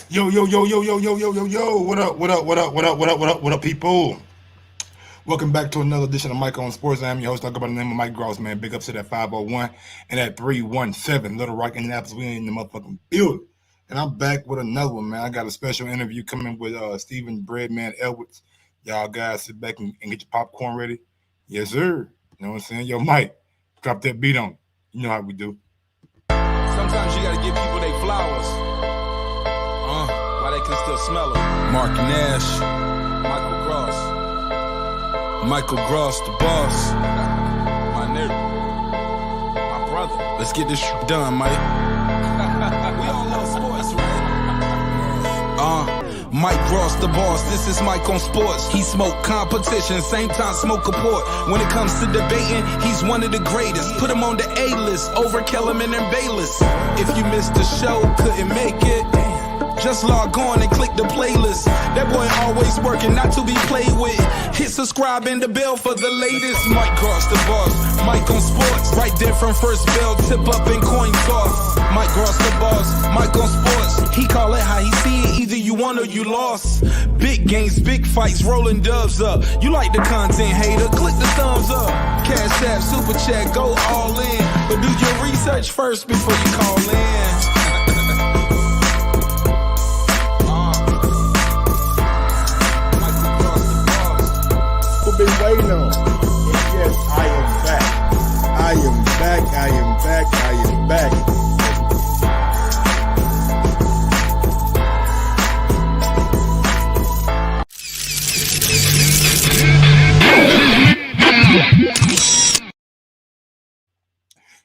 Yo, yo, yo, yo, yo, yo, yo, yo, yo. What up, what up, what up, what up, what up, what up, what up, people? Welcome back to another edition of Mike on Sports. I am your host. I go by the name of Mike Gross, man. Big ups to that 501 and that 317. Little Rock, Indianapolis. We in the motherfucking building. And I'm back with another one, man. I got a special interview coming with Stephen BreadMan Edwards. Y'all guys sit back and get your popcorn ready. Yes, sir. You know what I'm saying? Yo, Mike, drop that beat on. You know how we do. Sometimes you gotta give people their flowers. While they can still smell them. Mark Nash. Michael Gross, the boss. My nigga. My brother. Let's get this shit done, Mike. We all love sports, right? Mike Gross, the boss. This is Mike on Sports. He smoke competition, same time smoke a port. When it comes to debating, he's one of the greatest. Put him on the A-list over Kellerman and Bayless. If you missed the show, couldn't make it, just log on and click the playlist. That boy always working, not to be played with. Hit subscribe and the bell for the latest. Mike Gross, the boss. Mike on Sports. Right there from first bell, tip up and coin toss. Mike Gross, the boss. Mike on Sports. He call it how he see it. Either you won or you lost. Big games, big fights, rolling dubs up. You like the content, hater? Click the thumbs up. Cashapp, super chat, go all in. But do your research first before you call in. Been waiting on. And yes, I am back. I am back. I am back. I am back.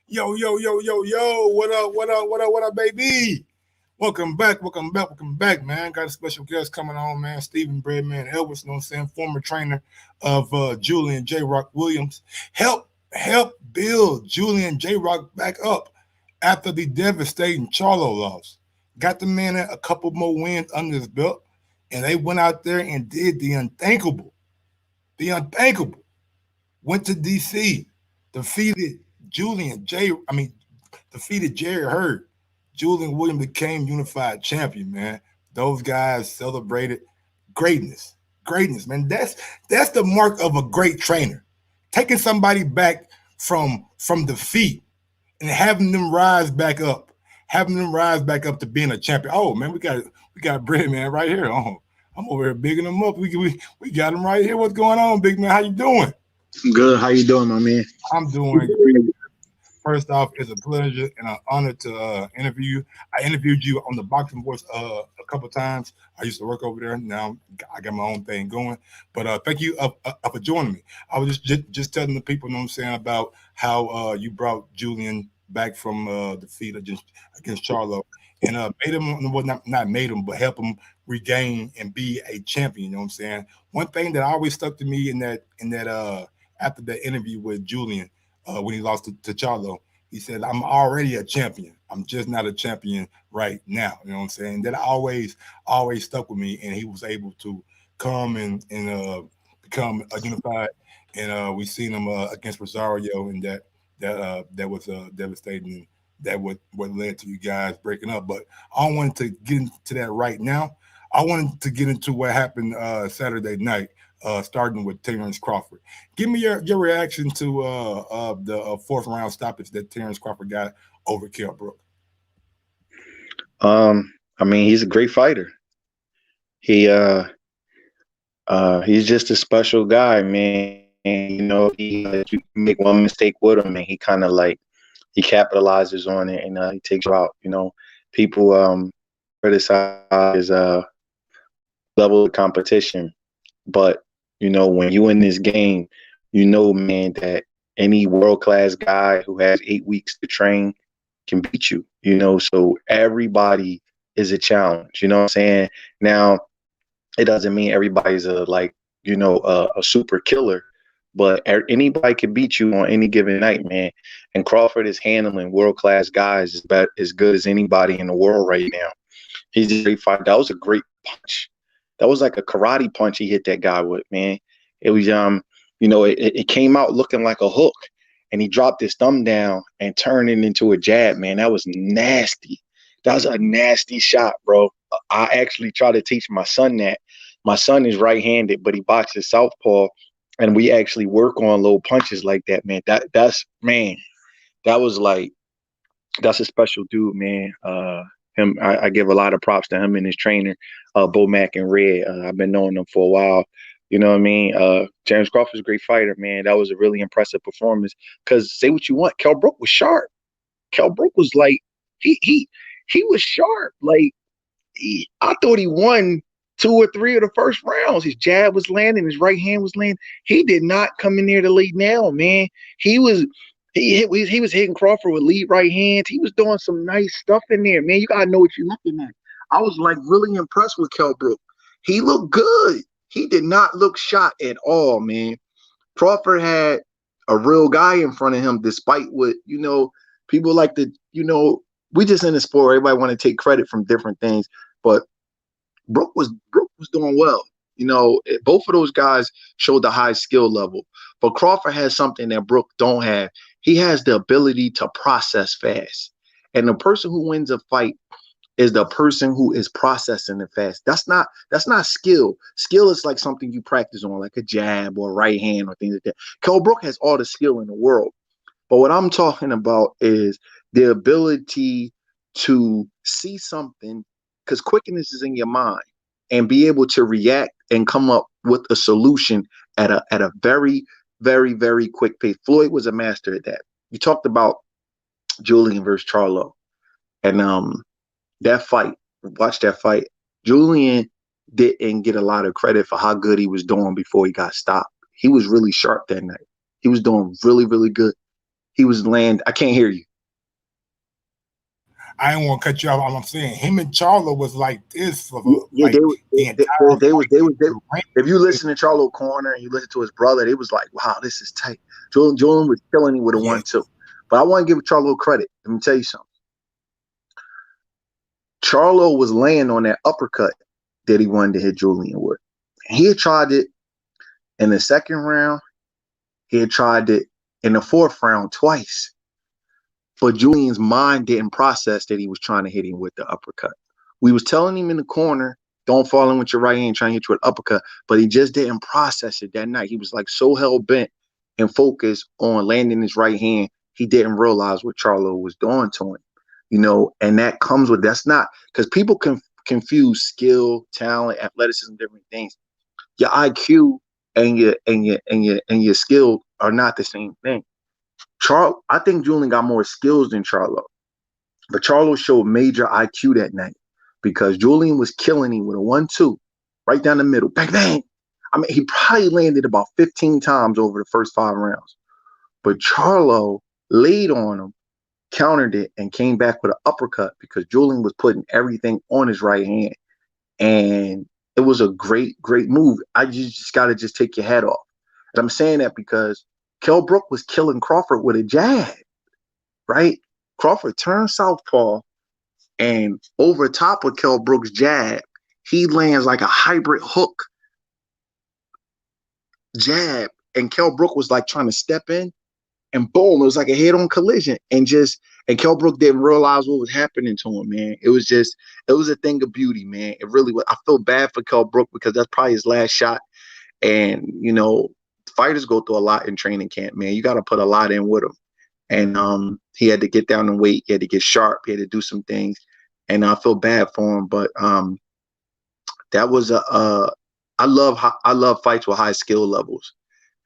Yo, yo, yo, yo, yo. What up, what up, what up, what up, baby? Welcome back, man. Got a special guest coming on, man. Stephen BreadMan Edwards, you know what I'm saying? Former trainer of Jullian J. Rock Williams. Help build Jullian J. Rock back up after the devastating Charlo loss. Got the man a couple more wins under his belt, and they went out there and did the unthinkable. The unthinkable. Went to D.C., defeated Jerry Hurd. Julian Williams became unified champion, man. Those guys celebrated greatness. Greatness, man. That's the mark of a great trainer. Taking somebody back from defeat and having them rise back up. Having them rise back up to being a champion. Oh, man, we got BreadMan right here. Oh, I'm over here bigging him up. We got him right here. What's going on, big man? How you doing? I'm good. How you doing, my man? I'm doing great. First off, it's a pleasure and an honor to interview you. I interviewed you on the Boxing Voice a couple times. I used to work over there. Now I got my own thing going. But thank you for joining me. I was just telling the people, you know what I'm saying, about how you brought Jullian back from defeat against Charlo and made him, well, not made him, but help him regain and be a champion. You know what I'm saying? One thing that always stuck to me in that after the interview with Jullian, when he lost to Charlo, he said, I'm already a champion. I'm just not a champion right now. You know what I'm saying? That always stuck with me. And he was able to come and become unified. And we seen him against Rosario, and that was devastating. That what led to you guys breaking up. But I don't want to get into that right now. I wanted to get into what happened Saturday night. Starting with Terrence Crawford. Give me your reaction to the fourth round stoppage that Terrence Crawford got over Kell Brook. I mean, he's a great fighter. He's just a special guy, man. And, you know, you make one mistake with him, and he kind of like he capitalizes on it, and he takes you out. You know, people criticize his level of competition, but you know, when you in this game, you know, man, that any world-class guy who has 8 weeks to train can beat you, you know, so everybody is a challenge, you know what I'm saying? Now, it doesn't mean everybody's a super killer, but anybody can beat you on any given night, man. And Crawford is handling world-class guys as good as anybody in the world right now. He's a great fighter. That was a great punch. That was like a karate punch he hit that guy with, man. It was, it came out looking like a hook, and he dropped his thumb down and turned it into a jab, man. That was nasty. That's a nasty shot, bro. I actually try to teach my son that. My son is right-handed, but he boxes southpaw, and we actually work on little punches like that, man. That's man, that was like that's a special dude, man. I give a lot of props to him and his trainer, Bo Mack and Red. I've been knowing them for a while. You know what I mean? James Crawford's a great fighter, man. That was a really impressive performance. Because say what you want, Kell Brook was sharp. Kell Brook was like he was sharp. Like I thought he won 2 or 3 of the first rounds. His jab was landing, his right hand was landing. He did not come in there to lead now, man. He was hitting Crawford with lead right hands. He was doing some nice stuff in there, man. You gotta know what you're looking at. I was like really impressed with Kell Brook. He looked good. He did not look shot at all, man. Crawford had a real guy in front of him, despite what, people like to, we just in the sport, everybody want to take credit from different things, but Brook was doing well. Both of those guys showed the high skill level, but Crawford has something that Brook don't have. He has the ability to process fast, and the person who wins a fight is the person who is processing it fast. That's not skill. Skill is like something you practice on, like a jab or a right hand or things like that. Kell Brook has all the skill in the world, but what I'm talking about is the ability to see something, because quickness is in your mind, and be able to react and come up with a solution at a very, very, very quick pace. Floyd was a master at that. You talked about Jullian versus Charlo, and that fight. Watch that fight. Jullian didn't get a lot of credit for how good he was doing before he got stopped. He was really sharp that night. He was doing really, really good. He was I can't hear you. I didn't want to cut you off. I'm saying him and Charlo was like this. If you listen to Charlo Corner and you listen to his brother, it was like, wow, this is tight. Jullian was killing him with a 1-2. But I want to give Charlo credit. Let me tell you something. Charlo was laying on that uppercut that he wanted to hit Jullian with. He had tried it in the second round. He had tried it in the fourth round twice. But Jullian's mind didn't process that he was trying to hit him with the uppercut. We was telling him in the corner, don't fall in with your right hand, trying to hit you with an uppercut, but he just didn't process it that night. He was like so hell-bent and focused on landing his right hand, he didn't realize what Charlo was doing to him. And that comes with, that's not, because people confuse skill, talent, athleticism, different things. Your IQ and your skill are not the same thing. I think Jullian got more skills than Charlo, but Charlo showed major IQ that night because Jullian was killing him with a 1-2 right down the middle, bang bang. I mean, he probably landed about 15 times over the first 5 rounds, but Charlo laid on him, countered it, and came back with an uppercut because Jullian was putting everything on his right hand, and it was a great move. You just got to just take your head off. And I'm saying that because Kell Brook was killing Crawford with a jab, right? Crawford turned southpaw, and over top of Kell Brook's jab, he lands like a hybrid hook jab, and Kell Brook was like trying to step in, and boom, it was like a head-on collision, and Kell Brook didn't realize what was happening to him, man. It was a thing of beauty, man. It really was. I feel bad for Kell Brook because that's probably his last shot, and fighters go through a lot in training camp, man. You got to put a lot in with him. And he had to get down in weight. He had to get sharp. He had to do some things. And I feel bad for him. But that was I love fights with high skill levels.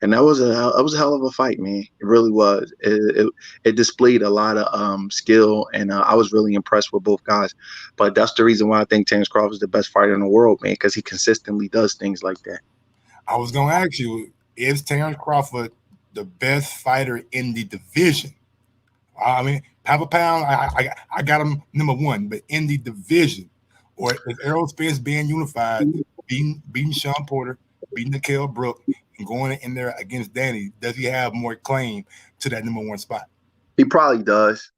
And that was a hell of a fight, man. It really was. It displayed a lot of skill, and I was really impressed with both guys. But that's the reason why I think Terence Crawford is the best fighter in the world, man, because he consistently does things like that. I was going to ask you, is Terence Crawford the best fighter in the division? I mean, pound for pound, I got him number 1, but in the division, or is Errol Spence being unified, beating Sean Porter, beating Kell Brook, and going in there against Danny? Does he have more claim to that number 1 spot? He probably does.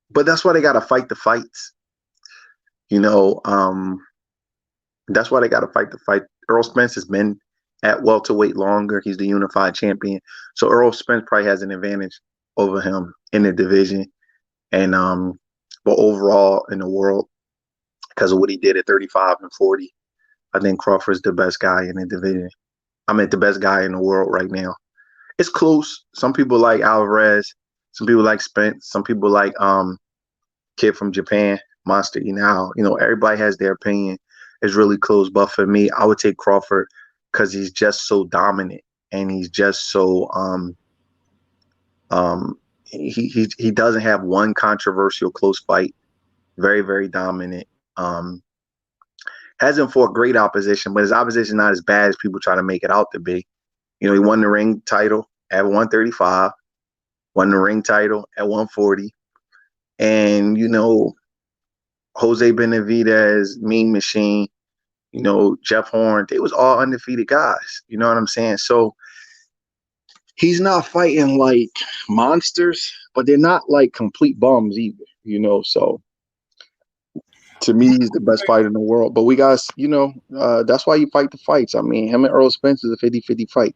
But that's why they got to fight the fights. That's why they got to fight the fight. Errol Spence has been at welterweight longer. He's the unified champion. So Errol Spence probably has an advantage over him in the division. And but overall in the world, because of what he did at 35 and 40, I think Crawford's the best guy in the division. I mean, the best guy in the world right now. It's close. Some people like Alvarez. Some people like Spence. Some people like kid from Japan, Monster Inao. You know, everybody has their opinion. It's really close. But for me, I would take Crawford because he's just so dominant and he's just so he doesn't have one controversial close fight. Very, very dominant. Hasn't fought great opposition, but his opposition not as bad as people try to make it out to be. You know, he won the ring title at 135, won the ring title at 140. And, you know, Jose Benavidez, Mean Machine, you know, Jeff Horn, they was all undefeated guys. You know what I'm saying? So he's not fighting like monsters, but they're not like complete bums either, you know. So to me, he's the best fighter in the world. But we got, you know, that's why you fight the fights. I mean, him and Earl Spence is a 50-50 fight.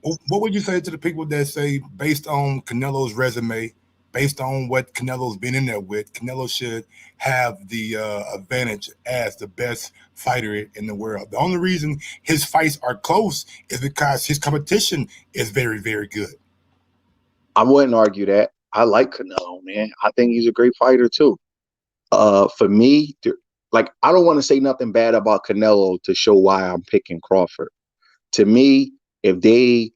What would you say to the people that say, based on Canelo's resume, based on what Canelo's been in there with, Canelo should have the advantage as the best fighter in the world? The only reason his fights are close is because his competition is very, very good. I wouldn't argue that. I like Canelo, man. I think he's a great fighter too. For me, like, I don't want to say nothing bad about Canelo to show why I'm picking Crawford. To me, if they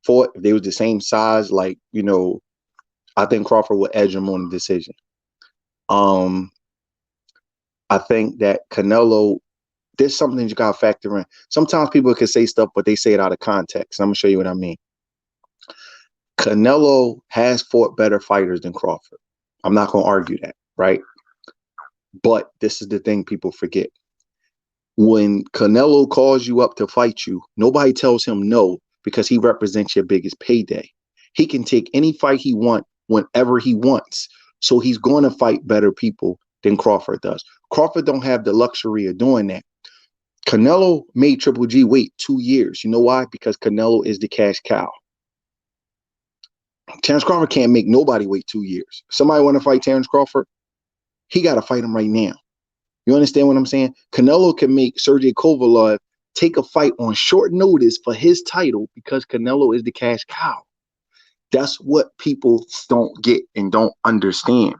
fought, if they was the same size, like, you know, I think Crawford would edge him on the decision. I think that Canelo, there's something you got to factor in. Sometimes people can say stuff, but they say it out of context. I'm going to show you what I mean. Canelo has fought better fighters than Crawford. I'm not going to argue that, right? But this is the thing people forget. When Canelo calls you up to fight you, nobody tells him no because he represents your biggest payday. He can take any fight he wants whenever he wants. So he's going to fight better people than Crawford does. Crawford don't have the luxury of doing that. Canelo made Triple G wait 2 years. You know why? Because Canelo is the cash cow. Terrence Crawford can't make nobody wait 2 years. Somebody want to fight Terrence Crawford? He got to fight him right now. You understand what I'm saying? Canelo can make Sergey Kovalev take a fight on short notice for his title because Canelo is the cash cow. That's what people don't get and don't understand.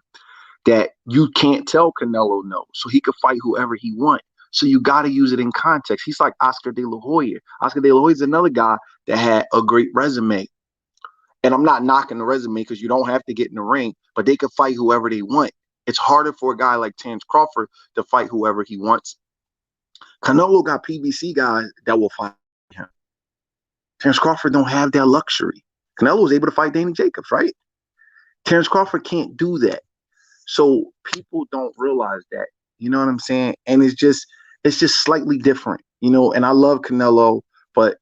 That you can't tell Canelo no. So he could fight whoever he wants. So you got to use it in context. He's like Oscar De La Hoya. Oscar De La Hoya is another guy that had a great resume. And I'm not knocking the resume because you don't have to get in the ring, but they could fight whoever they want. It's harder for a guy like Terrence Crawford to fight whoever he wants. Canelo got PBC guys that will fight him. Terrence Crawford don't have that luxury. Canelo was able to fight Danny Jacobs, right? Terrence Crawford can't do that. So people don't realize that. You know what I'm saying? And it's just slightly different, you know, and I love Canelo, but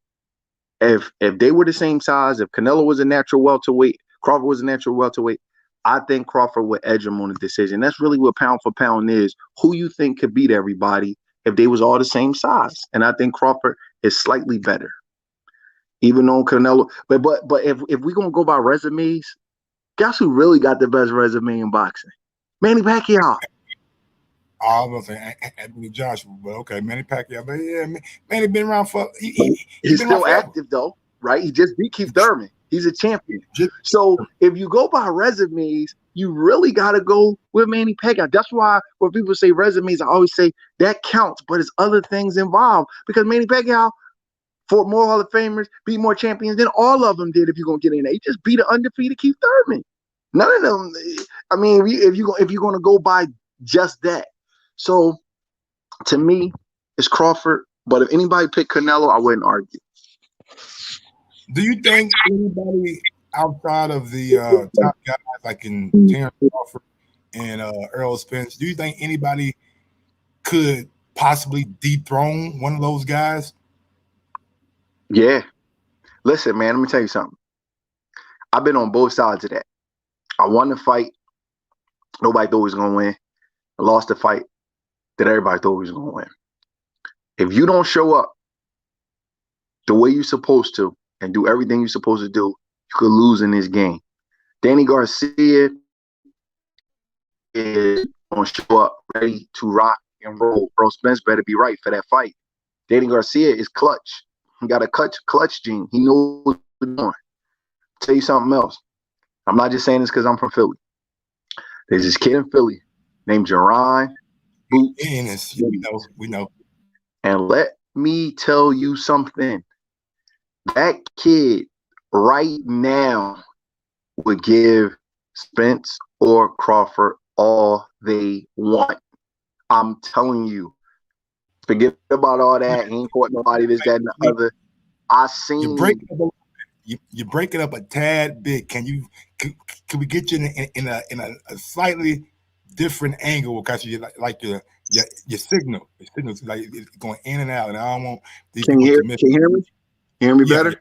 if they were the same size, if Canelo was a natural welterweight, Crawford was a natural welterweight, I think Crawford would edge him on the decision. That's really what pound for pound is. Who you think could beat everybody if they was all the same size? And I think Crawford is slightly better, even though Canelo. But if we're gonna go by resumes, guess who really got the best resume in boxing? Manny Pacquiao. I was gonna say Anthony Joshua, but okay, Manny Pacquiao. But yeah, Manny been around for. He's still active though, right? He just beat Keith Thurman. He's a champion. So if you go by resumes, you really got to go with Manny Pacquiao. That's why when people say resumes, I always say that counts, but there's other things involved because Manny Pacquiao fought more Hall of Famers, beat more champions than all of them did. If you're gonna get in there, he just beat an undefeated Keith Thurman. None of them. I mean, if you're gonna go by just that, so to me, it's Crawford. But if anybody picked Canelo, I wouldn't argue. Do you think anybody outside of the top guys like in Terrence Crawford and Earl Spence, do you think anybody could possibly dethrone one of those guys? Yeah. Listen, man, let me tell you something. I've been on both sides of that. I won the fight. Nobody thought he was going to win. I lost the fight that everybody thought he was going to win. If you don't show up the way you're supposed to and do everything you're supposed to do, you could lose in this game. Danny Garcia is going to show up ready to rock and roll. Bro, Spence better be right for that fight. Danny Garcia is clutch. He got a clutch gene. He knows what he's doing. Tell you something else. I'm not just saying this because I'm from Philly. There's this kid in Philly named Jerron Boots. We know. And let me tell you something. That kid right now would give Spence or Crawford all they want. I'm telling you. Forget about all that. He ain't caught nobody, this, that, and the other. I seen you break it up a tad bit. Can we get you in a slightly different angle because you like your signal. The signal's like it's going in and out, and I don't want these Can you hear me? You hear me better? Yeah.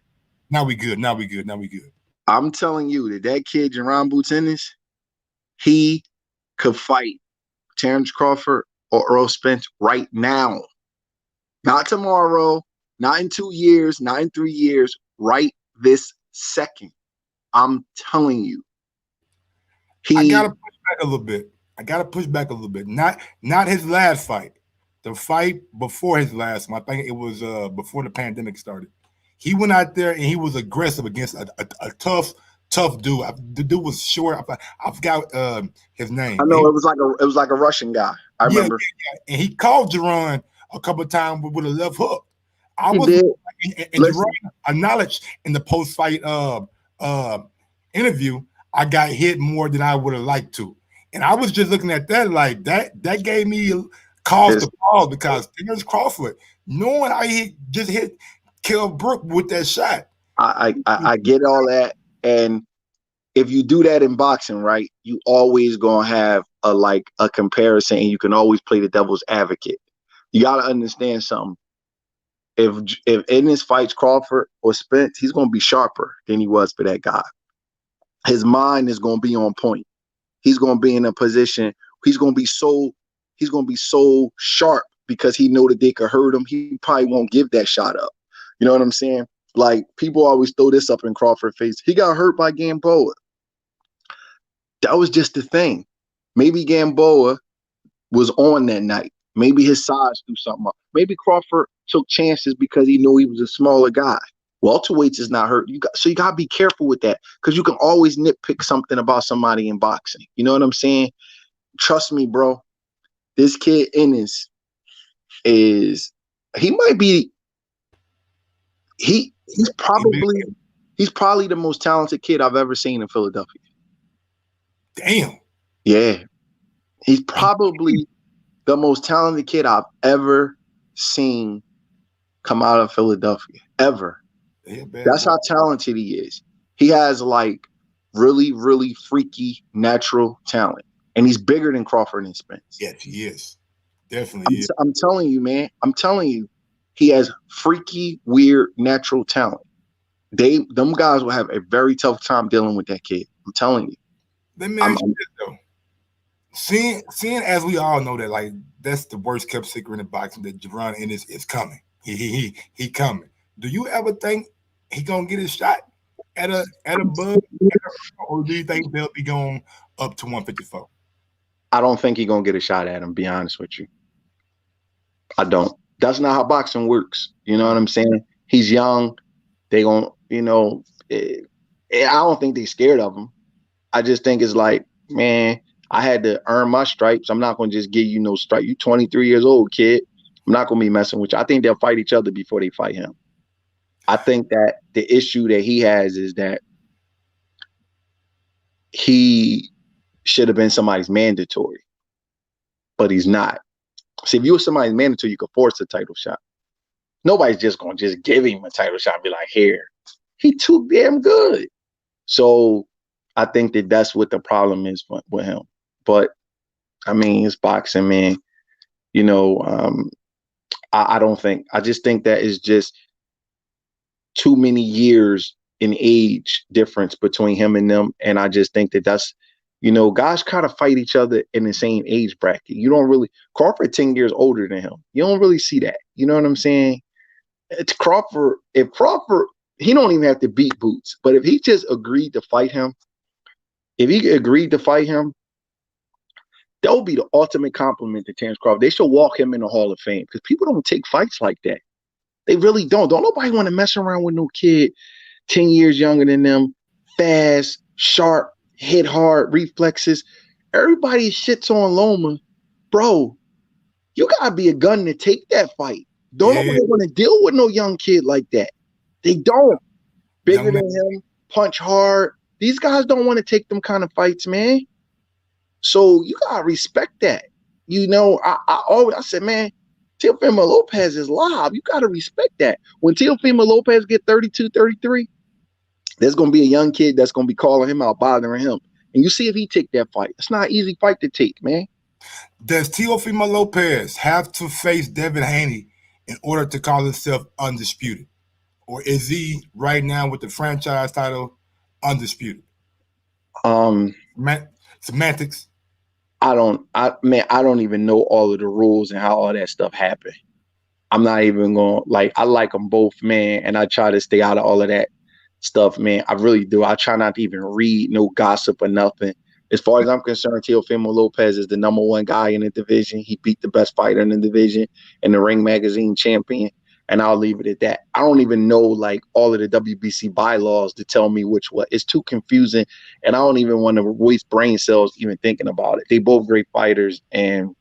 Now we good. I'm telling you that kid Jerron Boots he could fight Terrence Crawford or Earl Spence right now. Not tomorrow, not in 2 years, not in 3 years, right this second. I'm telling you. I gotta push back a little bit. Not his last fight. The fight before his last one. I think it was before the pandemic started. He went out there and he was aggressive against a tough dude. The dude was short. I forgot his name. I know it was like a Russian guy. I remember. Yeah. And he called Jerron a couple of times with a left hook. And Jerron acknowledged in the post-fight interview, I got hit more than I would have liked to. And I was just looking at that like that gave me cause to pause because Terrence Crawford, knowing how he just killed Brook with that shot. I get all that. And if you do that in boxing, right, you always gonna have a comparison, and you can always play the devil's advocate. You gotta understand something. If Ennis fights Crawford or Spence, he's gonna be sharper than he was for that guy. His mind is gonna be on point. He's gonna be in a position. He's gonna be so sharp because he know that they could hurt him. He probably won't give that shot up. You know what I'm saying? Like, people always throw this up in Crawford's face. He got hurt by Gamboa. That was just the thing. Maybe Gamboa was on that night. Maybe his size threw something up. Maybe Crawford took chances because he knew he was a smaller guy. Welterweights is not hurt. So you got to be careful with that because you can always nitpick something about somebody in boxing. You know what I'm saying? Trust me, bro. This kid Ennis he's probably the most talented kid I've ever seen in Philadelphia. Damn. Yeah. He's probably the most talented kid I've ever seen come out of Philadelphia. Ever. Yeah, that's how talented he is. He has really, really freaky natural talent. And he's bigger than Crawford and Spence. Yes, he is. Definitely is. I'm telling you, man. I'm telling you. He has freaky, weird, natural talent. Them guys will have a very tough time dealing with that kid. I'm telling you. Let me ask you this, though. Seeing as we all know that that's the worst kept secret in boxing, that Jerron Ennis is coming. He coming. Do you ever think he gonna get his shot at a bug, or do you think they'll be going up to 154? I don't think he's gonna get a shot at him. Be honest with you, I don't. That's not how boxing works. You know what I'm saying? He's young. They gonna, I don't think they're scared of him. I just think it's like, man, I had to earn my stripes. I'm not gonna just give you no stripe. You 23 years old, kid. I'm not gonna be messing with you. I think they'll fight each other before they fight him. I think that the issue that he has is that he should have been somebody's mandatory, but he's not. See, if you were somebody's mandatory, you could force a title shot. Nobody's just going to just give him a title shot and be like, here. He too damn good. So I think that that's what the problem is with him. But, I mean, it's boxing, man. I don't think. I just think that is just too many years in age difference between him and them. And I just think that that's, guys kind of fight each other in the same age bracket. You don't really, Crawford 10 years older than him. You don't really see that. You know what I'm saying? It's Crawford. If Crawford, he don't even have to beat Boots. But if he just agreed to fight him, That would be the ultimate compliment to Terrence Crawford. They should walk him in the Hall of Fame because people don't take fights like that. They really don't. Don't nobody want to mess around with no kid 10 years younger than them, fast, sharp, hit hard, reflexes. Everybody shits on Loma. Bro, you got to be a gun to take that fight. Don't nobody want to deal with no young kid like that. They don't. Bigger than him, punch hard. These guys don't want to take them kind of fights, man. So you got to respect that. You know, I said, man, Teofimo Lopez is live. You got to respect that. When Teofimo Lopez get 32, 33, there's going to be a young kid that's going to be calling him out, bothering him. And you see if he take that fight. It's not an easy fight to take, man. Does Teofimo Lopez have to face Devin Haney in order to call himself undisputed? Or is he right now with the franchise title undisputed? Semantics. I don't even know all of the rules and how all that stuff happened. I'm not even going to, I like them both, man, and I try to stay out of all of that stuff, man. I really do. I try not to even read no gossip or nothing. As far as I'm concerned, Teofimo Lopez is the #1 guy in the division. He beat the best fighter in the division and the Ring Magazine champion, and I'll leave it at that. I don't even know, all of the WBC bylaws to tell me which one. It's too confusing, and I don't even want to waste brain cells even thinking about it. They both great fighters, and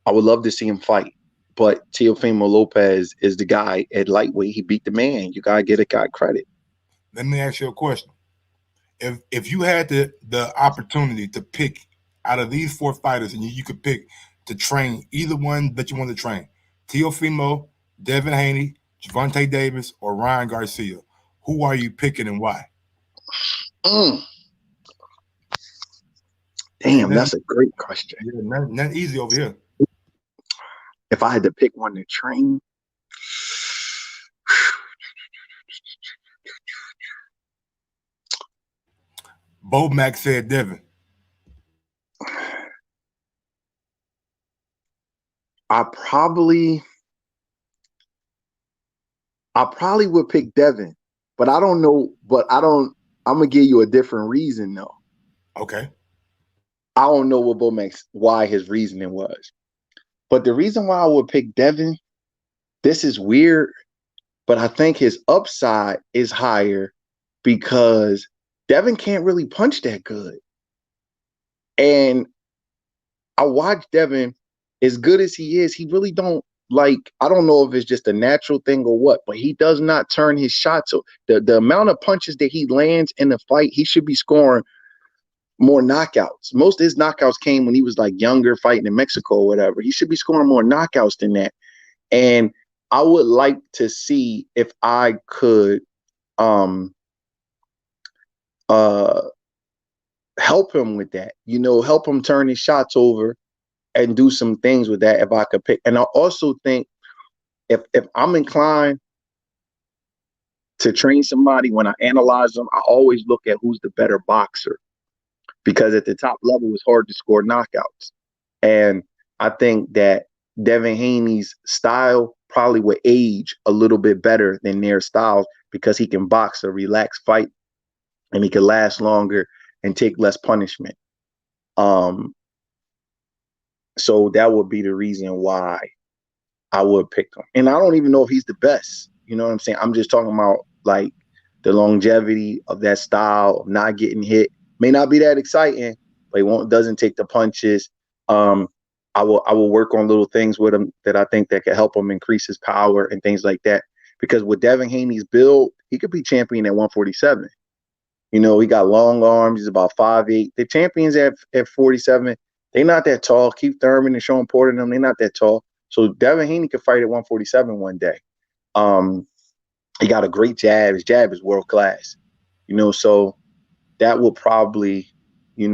I would love to see him fight. But Teofimo Lopez is the guy at lightweight. He beat the man. You got to get a guy credit. Let me ask you a question. If you had the opportunity to pick out of these 4 fighters and you could pick to train either one that you want to train, Teofimo, Devin Haney, Gervonta Davis, or Ryan Garcia, who are you picking and why? Damn, that's a great question. Yeah, not easy over here. If I had to pick one to train, Bo Mac said Devin. I probably would pick Devin, but I don't know. I'm gonna give you a different reason though. Okay. I don't know what why his reasoning was, but the reason why I would pick Devin, this is weird, but I think his upside is higher because Devin can't really punch that good. And I watch Devin, as good as he is, he really don't I don't know if it's just a natural thing or what, but he does not turn his shots. So the amount of punches that he lands in the fight, he should be scoring more knockouts. Most of his knockouts came when he was younger, fighting in Mexico or whatever. He should be scoring more knockouts than that. And I would like to see if I could help him with that, help him turn his shots over and do some things with that if I could pick. And I also think if I'm inclined to train somebody, when I analyze them, I always look at who's the better boxer, because at the top level it's hard to score knockouts. And I think that Devin Haney's style probably would age a little bit better than their styles because he can box a relaxed fight and he can last longer and take less punishment. So that would be the reason why I would pick him. And I don't even know if he's the best. You know what I'm saying? I'm just talking about the longevity of that style of not getting hit. May not be that exciting, but he doesn't take the punches. I will work on little things with him that I think that could help him increase his power and things like that. Because with Devin Haney's build, he could be champion at 147. He got long arms. He's about 5'8". The champions at 47, they're not that tall. Keith Thurman and Sean Porter, they're not that tall. So Devin Haney could fight at 147 one day. He got a great jab. His jab is world class. So that will probably, be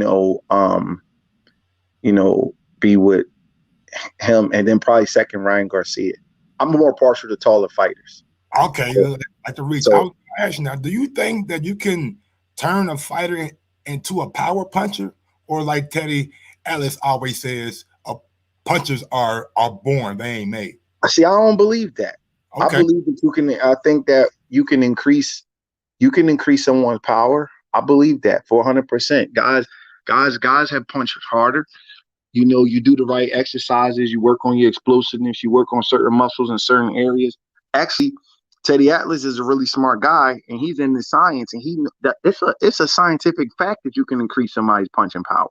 with him, and then probably second Ryan Garcia. I'm more partial to taller fighters. Okay, like the reach. So, I was asking now, do you think that you can turn a fighter into a power puncher, or like Teddy Ellis always says, punchers are born, they ain't made? See, I don't believe that. Okay. I believe that you can. I think that you can increase someone's power. I believe that 400%. Guys, Guys have punched harder. You know, you do the right exercises, you work on your explosiveness, you work on certain muscles in certain areas. Actually, Teddy Atlas is a really smart guy, and he's in the science, and it's a scientific fact that you can increase somebody's punching power.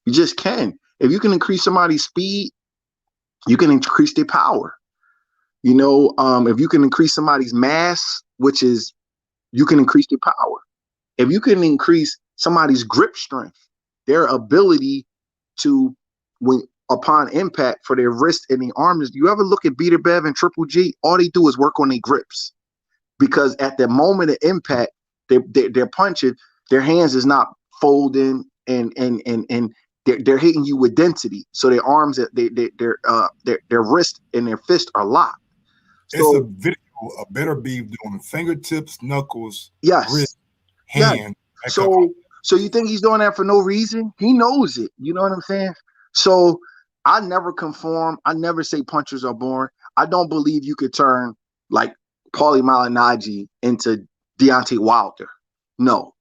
You just can. If you can increase somebody's speed, you can increase their power. You know, if you can increase somebody's mass, which is you can increase their power. If you can increase somebody's grip strength, their ability to, when upon impact for their wrist and their arms. You ever look at Beater Bev and Triple G? All they do is work on their grips, because at the moment of impact, they're punching. Their hands is not folding, and they're hitting you with density. So their arms, their wrist and their fist are locked. It's So, a video. A better be doing fingertips, knuckles, yes, wrist, yes. hand. So you think he's doing that for no reason? He knows it. You know what I'm saying? So I never conform. I never say punchers are born. I don't believe you could turn like Paulie Malignaggi into Deontay Wilder. No,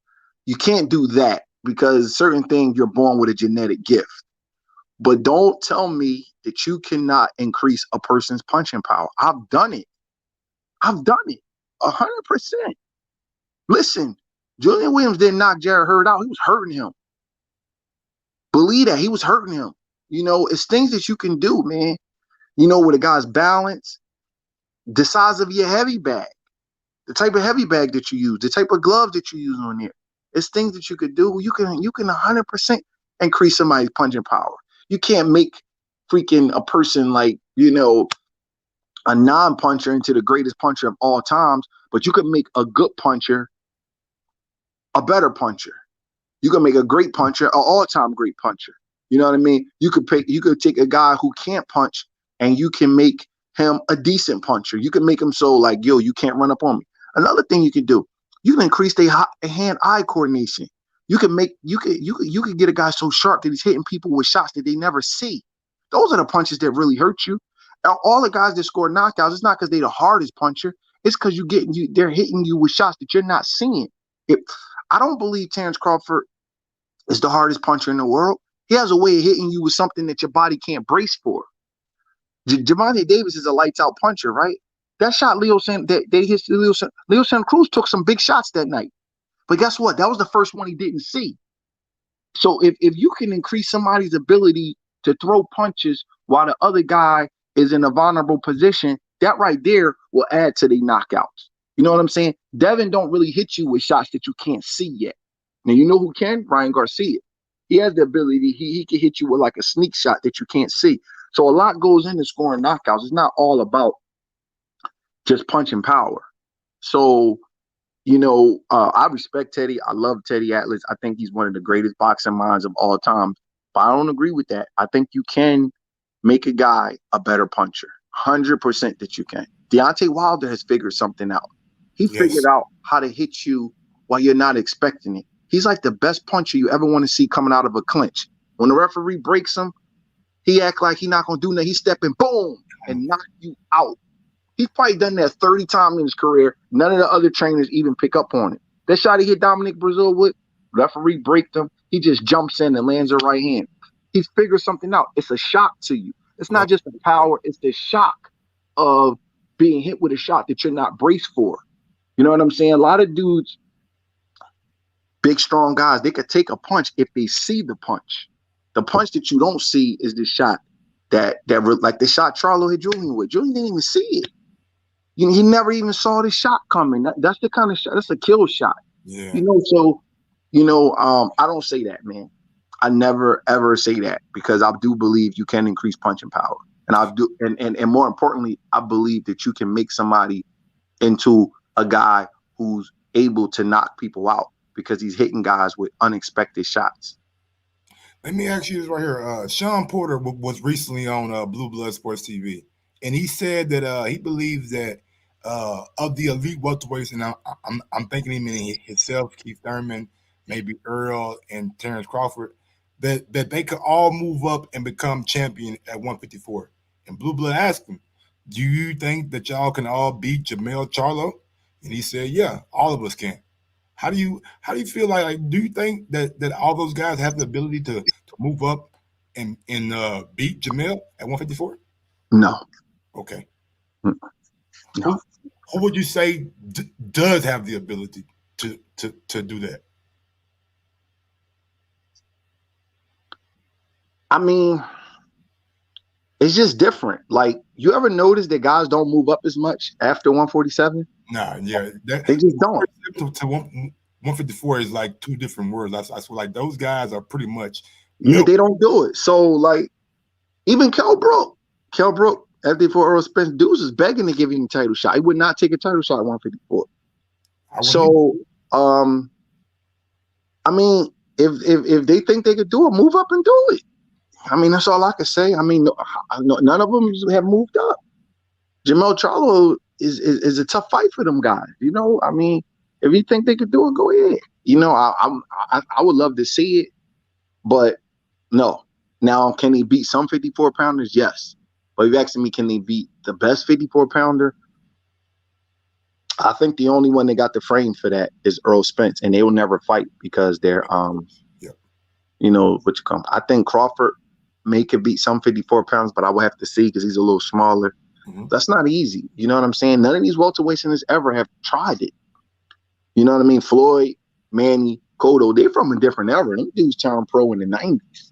you can't do that, because certain things you're born with a genetic gift. But don't tell me that you cannot increase a person's punching power. I've done it. 100%. Listen, Julian Williams didn't knock Jared Hurd out. He was hurting him. Believe that. He was hurting him. You know, it's things that you can do, man. You know, with a guy's balance, the size of your heavy bag, the type of heavy bag that you use, the type of gloves that you use on there. It's things that you could do. You can 100% increase somebody's punching power. You can't make freaking a person like, you know, a non-puncher into the greatest puncher of all times, but you could make a good puncher a better puncher. You can make a great puncher an all-time great puncher. You know what I mean? You could take a guy who can't punch, and you can make him a decent puncher. You can make him so like, yo, you can't run up on me. Another thing you can do, you can increase their hand-eye coordination. You can get a guy so sharp that he's hitting people with shots that they never see. Those are the punches that really hurt you. Now, all the guys that score knockouts, it's not because they're the hardest puncher. It's because they're hitting you with shots that you're not seeing. I don't believe Terrence Crawford is the hardest puncher in the world. He has a way of hitting you with something that your body can't brace for. Gervonta Davis is a lights out puncher, right? That shot Leo Santa Cruz took some big shots that night. But guess what? That was the first one he didn't see. So if you can increase somebody's ability to throw punches while the other guy is in a vulnerable position, that right there will add to the knockouts. You know what I'm saying? Devin don't really hit you with shots that you can't see yet. Now, you know who can? Ryan Garcia. He has the ability. He can hit you with like a sneak shot that you can't see. So a lot goes into scoring knockouts. It's not all about just punching power. So, you know, I respect Teddy. I love Teddy Atlas. I think he's one of the greatest boxing minds of all time. But I don't agree with that. I think you can make a guy a better puncher. 100% that you can. Deontay Wilder has figured something out. He figured out how to hit you while you're not expecting it. He's like the best puncher you ever want to see coming out of a clinch. When the referee breaks him, he act like he's not going to do nothing. He's stepping, boom, and knock you out. He's probably done that 30 times in his career. None of the other trainers even pick up on it. That shot he hit Dominic Brazil with, referee breaked him. He just jumps in and lands a right hand. He's figured something out. It's a shock to you. It's not just the power. It's the shock of being hit with a shot that you're not braced for. You know what I'm saying? A lot of dudes, big, strong guys, they could take a punch if they see the punch. The punch that you don't see is the shot that like the shot Charlo hit Jullian with. Jullian didn't even see it. You know, he never even saw the shot coming. That's the kind of shot. That's a kill shot. Yeah. You know, so, you know, I don't say that, man. I never, ever say that, because I do believe you can increase punching power. And more importantly, I believe that you can make somebody into a guy who's able to knock people out because he's hitting guys with unexpected shots. Let me ask you this right here. Sean Porter was recently on Blue Blood Sports TV, and he said that he believes that of the elite welterweights, and I'm thinking he meaning himself, Keith Thurman, maybe Earl, and Terrence Crawford, that they could all move up and become champion at 154. And Blue Blood asked him, "Do you think that y'all can all beat Jamel Charlo?" And he said, "Yeah, all of us can." How do you feel like do you think that all those guys have the ability to move up and beat Jamel at 154? No. Okay. No. Who would you say does have the ability to do that? I mean, it's just different. Like, you ever notice that guys don't move up as much after 147? Nah, yeah, they just don't. To 154 is like two different words. I feel like those guys are pretty much. Yeah, they don't do it. So, like, even Kell Brook, after for Earl Spence, dudes was begging to give him a title shot. He would not take a title shot at 154. So, I mean, if they think they could do it, move up and do it. I mean, that's all I can say. I mean, none of them have moved up. Jamel Charlo is a tough fight for them guys. You know, I mean, if you think they could do it, go ahead. You know, I would love to see it, but no. Now, can he beat some 54-pounders? Yes. But if you're asking me, can they beat the best 54-pounder? I think the only one that got the frame for that is Earl Spence, and they will never fight because they're you know, I think Crawford could beat some 54 pounds, but I will have to see because he's a little smaller. Mm-hmm. That's not easy. You know what I'm saying? None of these welterweights in this ever have tried it. You know what I mean? Floyd, Manny, Cotto, they're from a different era. Them dudes turned pro in the 90s.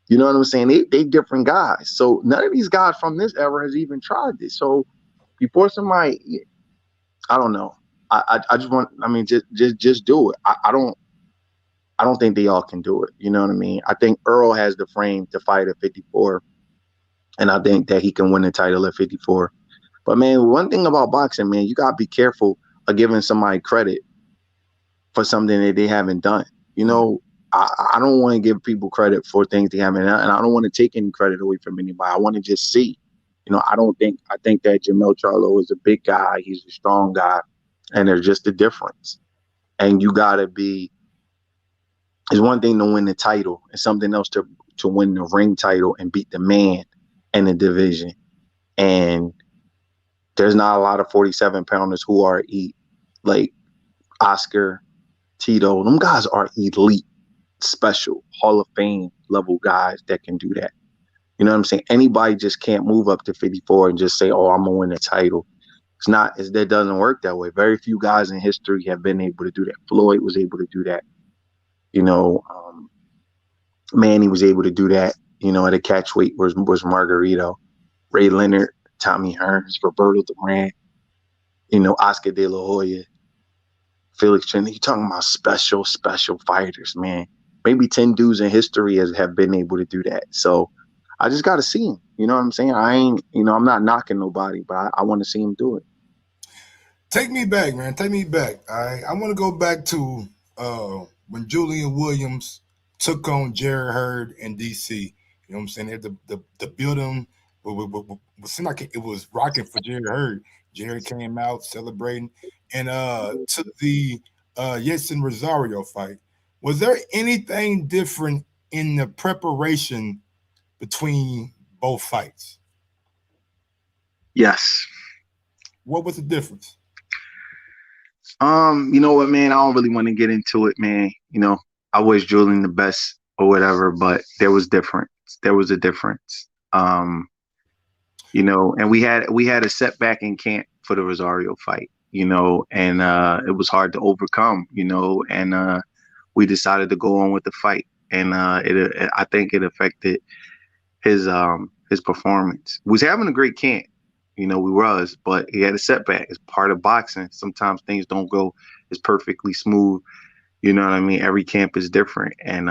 You know what I'm saying? They different guys. So none of these guys from this era has even tried this. So before somebody, I don't know. I just want. I mean, just do it. I don't think they all can do it. You know what I mean? I think Earl has the frame to fight at 54, and I think that he can win the title at 54. But, man, one thing about boxing, man, you got to be careful of giving somebody credit for something that they haven't done. You know, I don't want to give people credit for things they haven't done, and I don't want to take any credit away from anybody. I want to just see. You know, I think that Jamel Charlo is a big guy. He's a strong guy, and there's just a difference. And you got to be. It's one thing to win the title. It's something else to win the ring title and beat the man in the division. And there's not a lot of 47-pounders who are like Oscar, Tito. Them guys are elite, special, Hall of Fame level guys that can do that. You know what I'm saying? Anybody just can't move up to 54 and just say, oh, I'm going to win the title. That doesn't work that way. Very few guys in history have been able to do that. Floyd was able to do that. You know, Manny was able to do that, you know, at a catch weight was Margarito, Ray Leonard, Tommy Hearns, Roberto Duran, you know, Oscar De La Hoya, Felix Trinity. You're talking about special fighters, man. Maybe 10 dudes in history have been able to do that. So I just got to see him. You know what I'm saying? I'm not knocking nobody, but I want to see him do it. Take me back, man. Take me back. I want to go back to when Jullian Williams took on Jerry Hurd in D.C. You know what I'm saying? The building seemed like it was rocking for Jerry Hurd. Jerry came out celebrating. And to the Yetsin Rosario fight, was there anything different in the preparation between both fights? Yes. What was the difference? You know what, man? I don't really want to get into it, man. You know, I wish Jullian the best or whatever, but there was difference. There was a difference. You know, and we had a setback in camp for the Rosario fight, you know, and it was hard to overcome, you know, and we decided to go on with the fight, and I think it affected his performance. We was having a great camp. You know, we was, but he had a setback. It's part of boxing. Sometimes things don't go as perfectly smooth. You know what I mean? Every camp is different. And,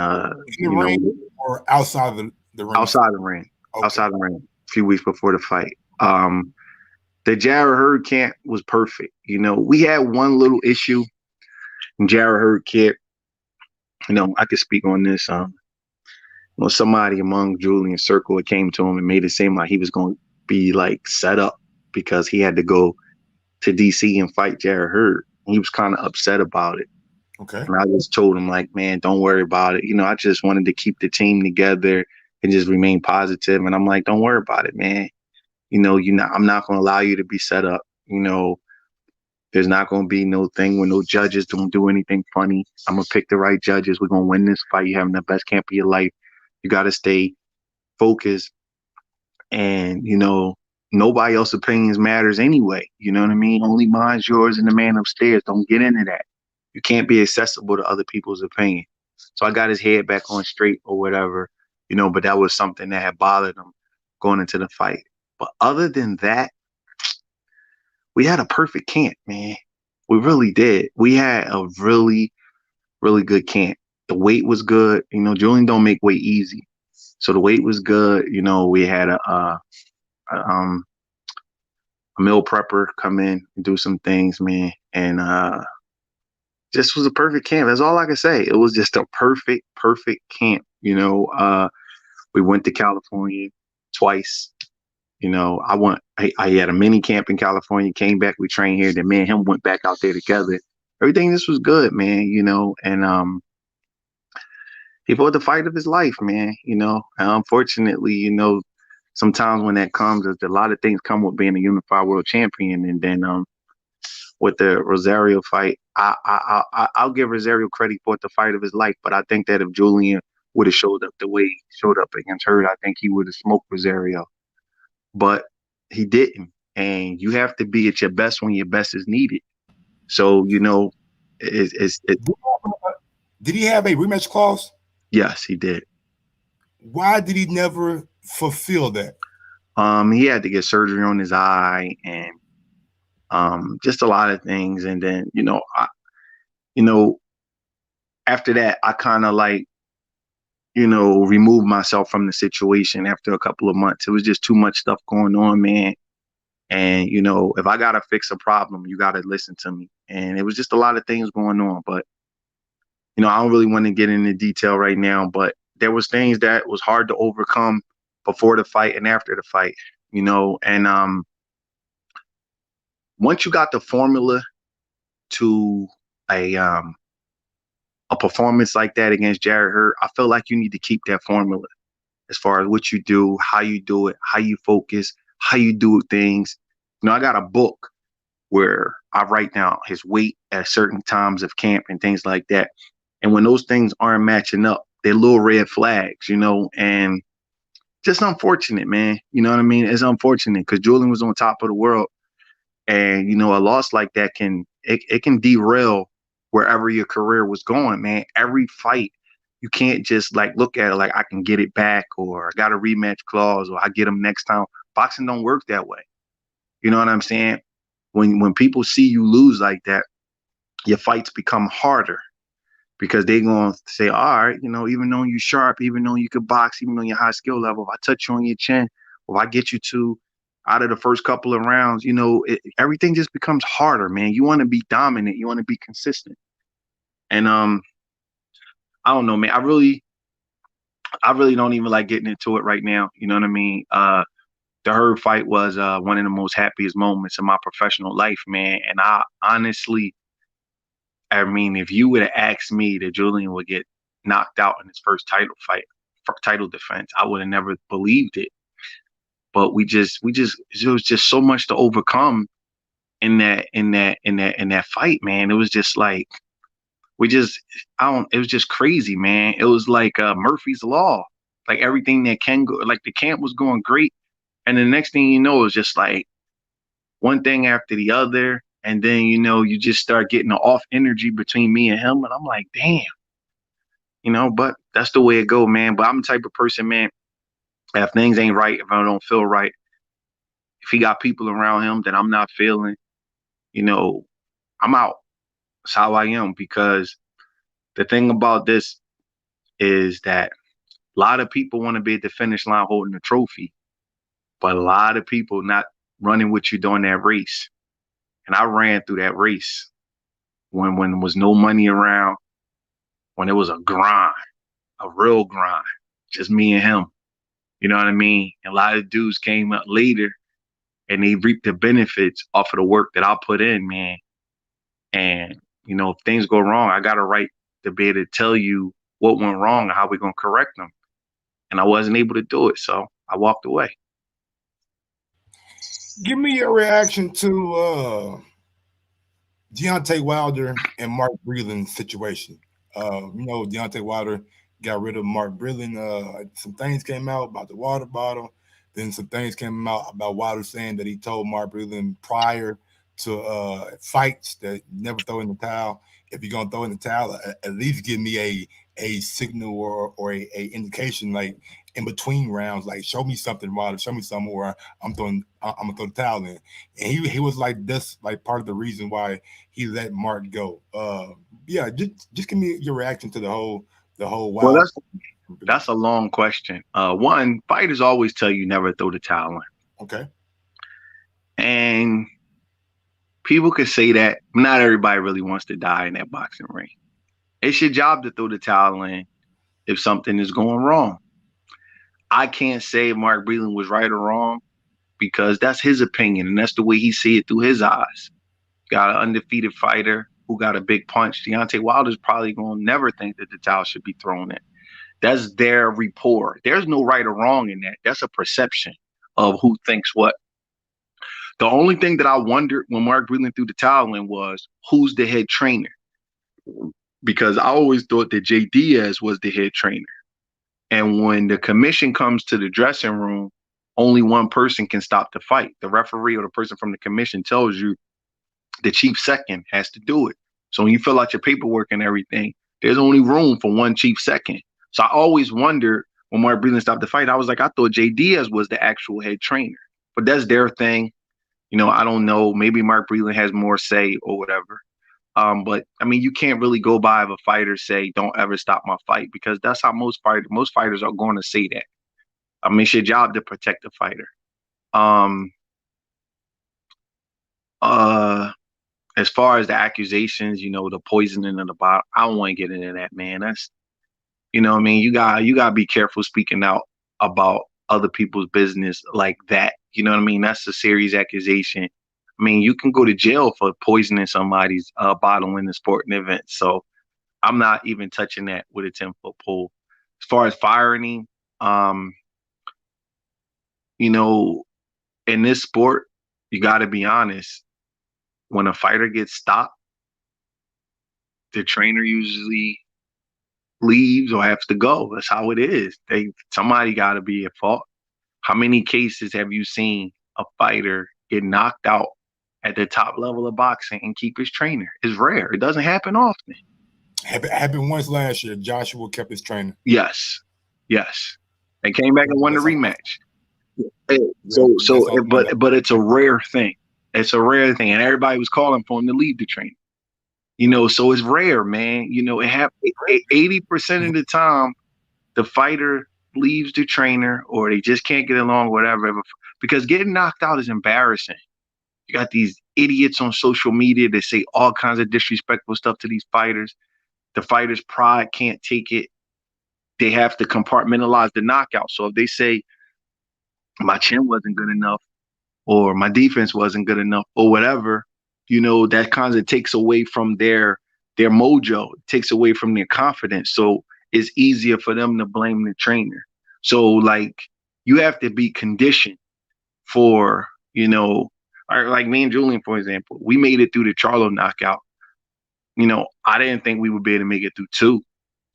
you know, or outside the ring? Outside the ring. Okay. Outside the ring. A few weeks before the fight. The Jared Hurd camp was perfect. You know, we had one little issue in Jared Hurd camp. You know, I could speak on this. When somebody among Jullian's circle, it came to him and made it seem like he was going to be like set up because he had to go to DC and fight Jared Hurd. He was kind of upset about it. Okay. And I just told him, like, man, don't worry about it. You know, I just wanted to keep the team together and just remain positive. And I'm like, don't worry about it, man. You know, I'm not going to allow you to be set up. You know, There's not going to be no thing where no judges don't do anything funny. I'm going to pick the right judges. We're going to win this fight. You're having the best camp of your life. You got to stay focused. And, you know, nobody else's opinions matters anyway. You know what I mean? Only mine's yours and the man upstairs. Don't get into that. You can't be accessible to other people's opinion. So I got his head back on straight or whatever, you know, but that was something that had bothered him going into the fight. But other than that, we had a perfect camp, man. We really did. We had a really, really good camp. The weight was good. You know, Jullian don't make weight easy. So the weight was good. You know, we had a meal prepper come in and do some things, man. And just was a perfect camp. That's all I can say. It was just a perfect camp. You know, we went to California twice. You know, I had a mini camp in California, came back, we trained here, then me and him went back out there together. Everything just was good, man, you know, and he fought the fight of his life, man, you know. And unfortunately, you know, sometimes when that comes, a lot of things come with being a unified world champion. And then with the Rosario fight, I'll give Rosario credit for the fight of his life, but I think that if Jullian would have showed up the way he showed up against Hurd, I think he would have smoked Rosario. But he didn't, and you have to be at your best when your best is needed. So, you know, did he have a rematch clause? Yes, he did. Why did he never fulfill that? He had to get surgery on his eye and just a lot of things. And then, you know, after that, I kind of like, you know, remove myself from the situation after a couple of months. It was just too much stuff going on, man. And, you know, if I got to fix a problem, you got to listen to me. And it was just a lot of things going on. But, you know, I don't really want to get into detail right now, but there was things that was hard to overcome before the fight and after the fight, you know. And once you got the formula to a performance like that against Jarrett Hurd, I feel like you need to keep that formula as far as what you do, how you do it, how you focus, how you do things. You know, I got a book where I write down his weight at certain times of camp and things like that. And when those things aren't matching up, they're little red flags, you know, and just unfortunate, man. You know what I mean? It's unfortunate because Jullian was on top of the world. And, you know, a loss like that can derail wherever your career was going, man. Every fight, you can't just like look at it like I can get it back or I got a rematch clause or I get him next time. Boxing don't work that way. You know what I'm saying? When people see you lose like that, your fights become harder because they're going to say, all right, you know, even though you're sharp, even though you could box, even though you're high skill level, if I touch you on your chin, or if I get you to out of the first couple of rounds, you know, everything just becomes harder, man. You want to be dominant. You want to be consistent. And I don't know, man. I really don't even like getting into it right now. You know what I mean? The Hurd fight was one of the most happiest moments in my professional life, man. And I honestly, I mean, if you would have asked me that Jullian would get knocked out in his first title defense, I would have never believed it. But it was just so much to overcome in that fight, man. It was just like, it was just crazy, man. It was like Murphy's Law. Like everything that can go, like the camp was going great. And the next thing you know, it was just like one thing after the other. And then, you know, you just start getting an off energy between me and him. And I'm like, damn, you know, but that's the way it go, man. But I'm the type of person, man, if things ain't right, if I don't feel right, if he got people around him that I'm not feeling, you know, I'm out. That's how I am. Because the thing about this is that a lot of people want to be at the finish line holding the trophy, but a lot of people not running with you during that race. And I ran through that race when there was no money around, when it was a grind, a real grind, just me and him. You know what I mean? And a lot of dudes came up later and they reaped the benefits off of the work that I put in, man. And, you know, if things go wrong, I got a right to be able to tell you what went wrong and how we're going to correct them. And I wasn't able to do it, so I walked away. Give me your reaction to Deontay Wilder and Mark Breeland situation. Deontay Wilder got rid of Mark Breeland. Some things came out about the water bottle. Then some things came out about Wilder saying that he told Mark Breeland prior to fights that never throw in the towel. If you're gonna throw in the towel, at least give me a signal or a indication, like in between rounds, like show me something, Wilder, show me something where I'm gonna throw the towel in. And he was like this, like part of the reason why he let Mark go. Yeah, just give me your reaction to the whole Well, Wilder. that's a long question. One, fighters always tell you never throw the towel in. Okay. And people could say that. Not everybody really wants to die in that boxing ring. It's your job to throw the towel in if something is going wrong. I can't say Mark Breeland was right or wrong because that's his opinion and that's the way he see it through his eyes. Got an undefeated fighter who got a big punch. Deontay Wilder's probably going to never think that the towel should be thrown in. That's their rapport. There's no right or wrong in that. That's a perception of who thinks what. The only thing that I wondered when Mark Breeland threw the towel in was who's the head trainer? Because I always thought that Jay Diaz was the head trainer. And when the commission comes to the dressing room, only one person can stop the fight. The referee or the person from the commission tells you the chief second has to do it. So when you fill out your paperwork and everything, there's only room for one chief second. So I always wondered when Mark Breeland stopped the fight, I was like, I thought Jay Diaz was the actual head trainer. But that's their thing. I don't know. Maybe Mark Breeland has more say or whatever. But I mean, you can't really go by if a fighter say, don't ever stop my fight, because that's how most fighters are going to say that. I mean, it's your job to protect the fighter. As far as the accusations, the poisoning of the bottle, I don't want to get into that, man. That's, what I mean? You gotta be careful speaking out about other people's business like that. You know what I mean? That's a serious accusation. I mean, you can go to jail for poisoning somebody's bottle in the sporting event. So I'm not even touching that with a 10-foot pole. As far as firing, in this sport, you got to be honest. When a fighter gets stopped, the trainer usually leaves or has to go. That's how it is. Somebody got to be at fault. How many cases have you seen a fighter get knocked out at the top level of boxing and keep his trainer? It's rare. It doesn't happen often. Happened once last year. Joshua kept his trainer. Yes. They came back and won the rematch. But it's a rare thing. It's a rare thing, and everybody was calling for him to leave the trainer. So it's rare, man. It happens 80% of the time. The fighter leaves the trainer, or they just can't get along, whatever. Because getting knocked out is embarrassing. You got these idiots on social media that say all kinds of disrespectful stuff to these fighters. The fighter's pride can't take it. They have to compartmentalize the knockout. So if they say my chin wasn't good enough, or my defense wasn't good enough, or whatever, that kind of takes away from their mojo, takes away from their confidence. So it's easier for them to blame the trainer. So like you have to be conditioned for, like me and Jullian, for example, we made it through the Charlo knockout. I didn't think we would be able to make it through 2.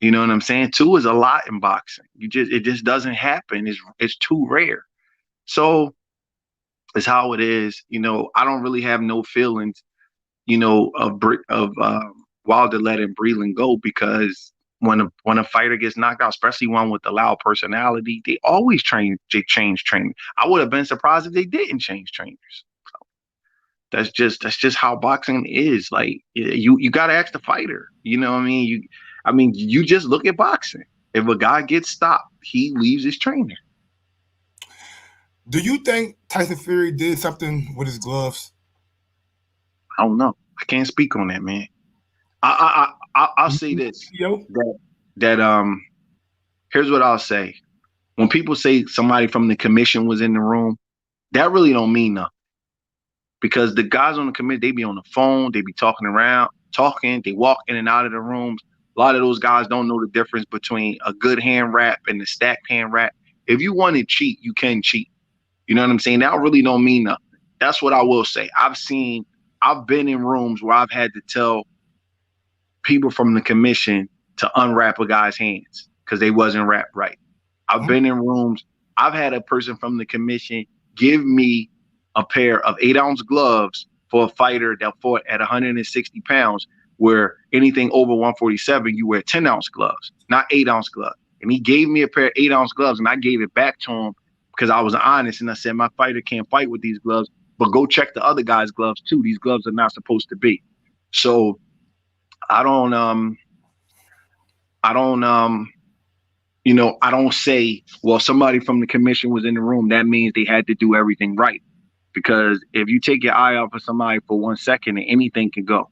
You know what I'm saying? 2 is a lot in boxing. It just doesn't happen. It's too rare. So it's how it is. I don't really have no feelings, of Wilder letting Breeland go, because when a fighter gets knocked out, especially one with a loud personality, they always change training. I would have been surprised if they didn't change trainers. So that's just how boxing is. Like you got to ask the fighter. You know what I mean? You just look at boxing. If a guy gets stopped, he leaves his trainer. Do you think Tyson Fury did something with his gloves? I don't know. I can't speak on that, man. I'll say this. That here's what I'll say. When people say somebody from the commission was in the room, that really don't mean nothing. Because the guys on the commission, they be on the phone, they be talking, they walk in and out of the rooms. A lot of those guys don't know the difference between a good hand wrap and a stacked hand wrap. If you want to cheat, you can cheat. You know what I'm saying? That really don't mean nothing. That's what I will say. I've seen I've been in rooms where I've had to tell people from the commission to unwrap a guy's hands because they wasn't wrapped right. I've been in rooms. I've had a person from the commission give me a pair of 8-ounce gloves for a fighter that fought at 160 pounds, where anything over 147, you wear 10-ounce gloves, not 8-ounce gloves. And he gave me a pair of 8-ounce gloves, and I gave it back to him because I was honest. And I said, my fighter can't fight with these gloves, but go check the other guy's gloves too. These gloves are not supposed to be. So I don't say, well, somebody from the commission was in the room, that means they had to do everything right. Because if you take your eye off of somebody for 1 second, and anything can go.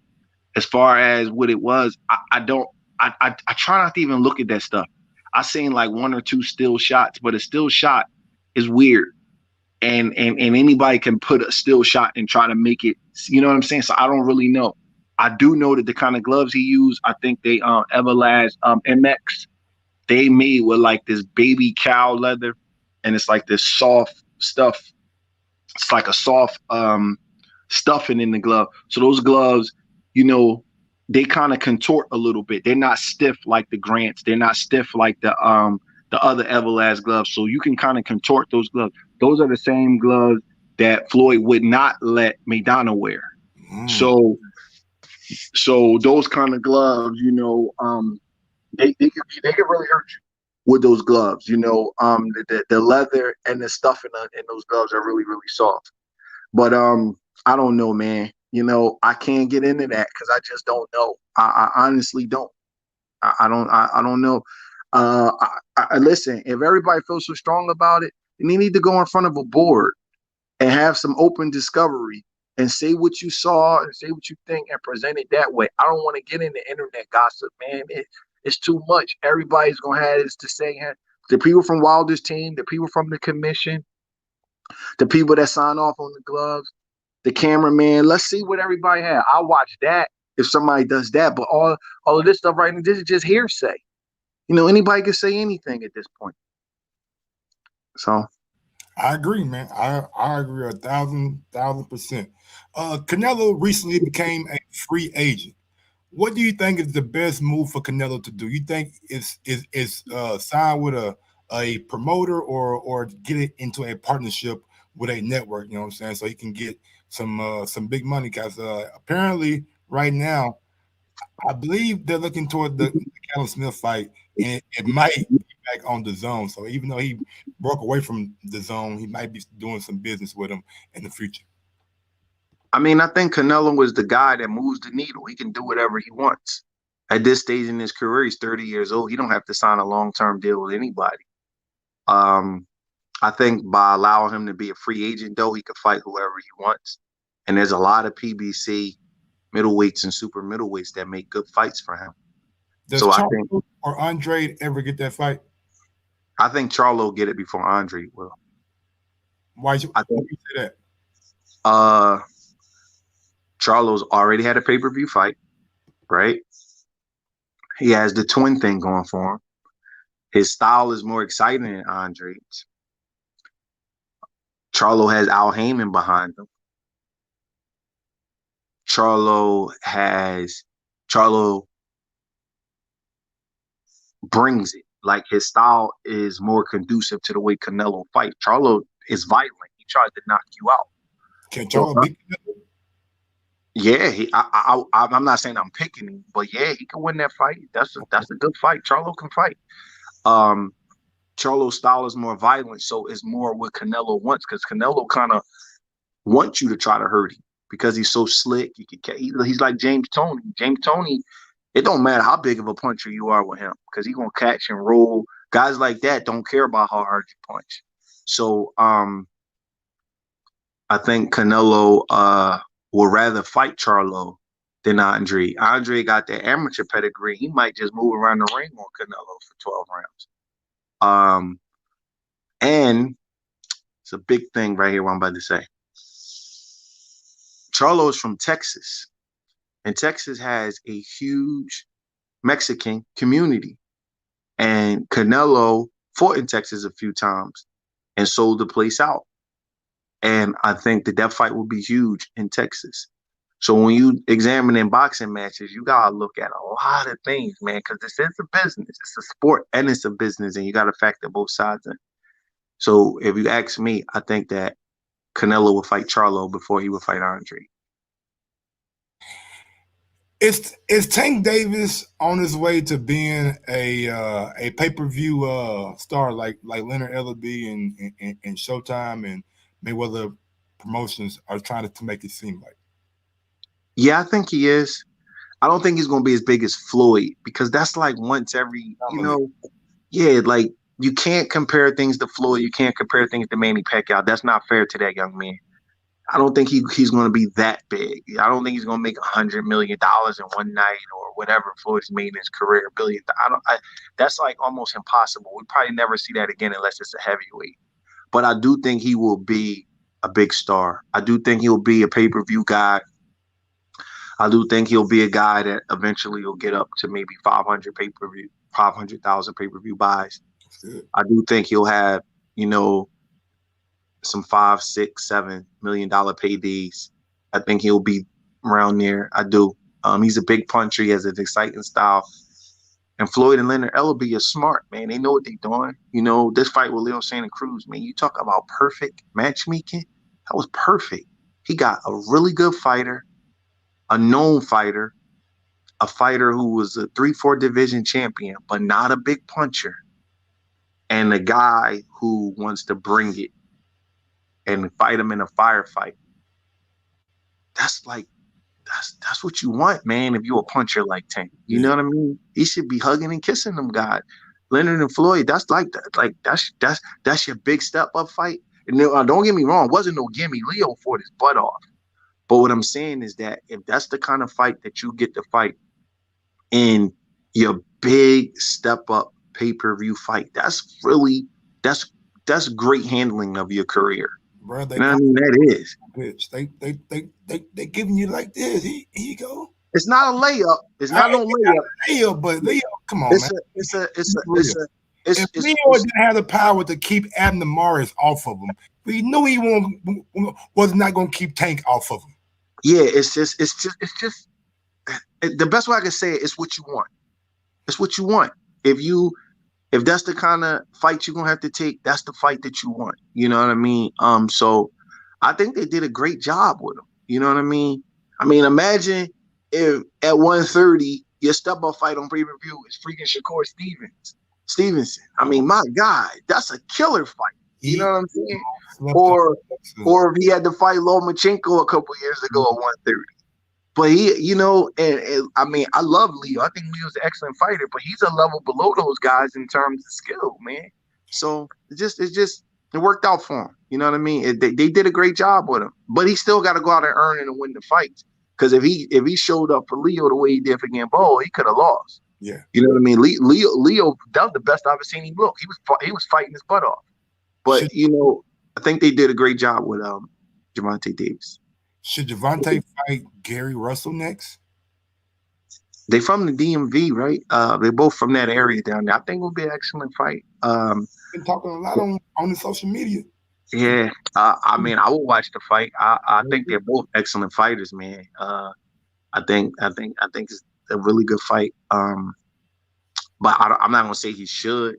As far as what it was, I try not to even look at that stuff. I seen like 1 or 2 still shots, but a still shot is weird. And anybody can put a still shot and try to make it, you know what I'm saying? So I don't really know. I do know that the kind of gloves he used, I think they Everlast MX, they made with like this baby cow leather, and it's like this soft stuff. It's like a soft stuffing in the glove. So those gloves, you know, they kind of contort a little bit. They're not stiff like the Grants. They're not stiff like the other Everlast gloves. So you can kind of contort those gloves. Those are the same gloves that Floyd would not let Maidana wear. So those kind of gloves, you know, they can really hurt you with those gloves. You know, the leather and the stuff in those gloves are really, really soft. But I don't know, man. You know, I can't get into that because I just don't know. I honestly don't. I don't know. Listen, if everybody feels so strong about it, then they need to go in front of a board and have some open discovery and say what you saw and say what you think and present it that way. I don't want to get into internet gossip, man. It's too much. Everybody's gonna have this to say. The people from Wilder's team, the people from the commission, the people that sign off on the gloves, the cameraman. Let's see what everybody had. I'll watch that if somebody does that. But all of this stuff right now, this is just hearsay. You know, anybody can say anything at this point. So I agree, man. I agree 1,000%. Canelo recently became a free agent. What do you think is the best move for Canelo to do? You think it's sign with a promoter or get it into a partnership with a network? You know what I'm saying? So he can get some big money. Because apparently right now, I believe they're looking toward the Callum Smith fight, and it might be back on the zone. So even though he broke away from the zone, he might be doing some business with him in the future. I mean, I think Canelo was the guy that moves the needle. He can do whatever he wants. At this stage in his career, he's 30 years old. He don't have to sign a long-term deal with anybody. I think by allowing him to be a free agent, though, he could fight whoever he wants. And there's a lot of PBC middleweights and super middleweights that make good fights for him. Does Charlo or Andre ever get that fight? I think Charlo get it before Andre will. Why you say that? Charlo's already had a pay-per-view fight, right? He has the twin thing going for him. His style is more exciting than Andre's. Charlo has Al Heyman behind him. Charlo brings it. Like, his style is more conducive to the way Canelo fights. Charlo is violent. He tries to knock you out. Can Charlo beat Canelo? Yeah, I'm not saying I'm picking him, but yeah, he can win that fight. That's a good fight. Charlo can fight. Charlo's style is more violent, so it's more what Canelo wants, because Canelo kind of wants you to try to hurt him because he's so slick. He's like James Toney. James Toney, it don't matter how big of a puncher you are with him because he's gonna catch and roll. Guys like that don't care about how hard you punch. So I think Canelo would rather fight Charlo than Andre. Andre got that amateur pedigree. He might just move around the ring on Canelo for 12 rounds. And it's a big thing right here what I'm about to say. Charlo is from Texas, and Texas has a huge Mexican community. And Canelo fought in Texas a few times and sold the place out. And I think that fight will be huge in Texas. So when you examining boxing matches, you gotta look at a lot of things, man, because this is a business. It's a sport and it's a business, and you gotta factor both sides in. So if you ask me, I think that Canelo would fight Charlo before he would fight Andre. Is Tank Davis on his way to being a pay-per-view star like Leonard Ellerbe and Showtime and Mayweather Promotions are trying to make it seem like? Yeah, I think he is. I don't think he's gonna be as big as Floyd because that's like once every, yeah, like you can't compare things to Floyd. You can't compare things to Manny Pacquiao. That's not fair to that young man. I don't think he's going to be that big. I don't think he's going to make $100 million in one night or whatever Floyd's made in his career, $1 billion. That's like almost impossible. We probably never see that again unless it's a heavyweight. But I do think he will be a big star. I do think he'll be a pay-per-view guy. I do think he'll be a guy that eventually will get up to maybe 500,000 pay-per-view buys. I do think he'll have, some $5, $6, $7 million paydays. I think he'll be around there. I do. He's a big puncher. He has an exciting style. And Floyd and Leonard Ellerbe are smart, man. They know what they're doing. This fight with Leo Santa Cruz, man, you talk about perfect matchmaking. That was perfect. He got a really good fighter, a known fighter, a fighter who was a 3-4 division champion, but not a big puncher, and a guy who wants to bring it and fight him in a firefight. That's what you want, man. If you're a puncher like Tank, you know what I mean. He should be hugging and kissing them guys. Leonard and Floyd, that's your big step up fight. And don't get me wrong, it wasn't no gimme. Leo fought his butt off. But what I'm saying is that if that's the kind of fight that you get to fight in your big step up pay-per-view fight, that's great handling of your career. Bro, that is. Bitch. They giving you like this. Here you go. It's not a layup. It's not no layup. But Leo, come on, man. If Leo didn't have the power to keep Abner Morris off of him, we knew he was not going to keep Tank off of him. Yeah, it's just the best way I can say it is what you want. It's what you want. If that's the kind of fight you're going to have to take, that's the fight that you want. You know what I mean? So I think they did a great job with him. You know what I mean? Imagine if at 130, your step-up fight on pay-per-view is freaking Shakur Stevenson. My God, that's a killer fight. You know what I'm saying? Or if he had to fight Lomachenko a couple years ago at 130. But he, I love Leo. I think Leo's an excellent fighter, but he's a level below those guys in terms of skill, man. So it worked out for him. You know what I mean? They did a great job with him, but he still got to go out and earn and win the fights. Because if he showed up for Leo the way he did for Gamboa, he could have lost. Yeah, you know what I mean. Leo, that was the best I've ever seen him look. He was fighting his butt off. But I think they did a great job with Gervonta Davis. Should Gervonta fight Gary Russell next? They from the DMV, right? They're both from that area down there. I think it'll be an excellent fight. Been talking a lot on the social media. Yeah, I will watch the fight. I think they're both excellent fighters, man. I think it's a really good fight. But I'm not gonna say he should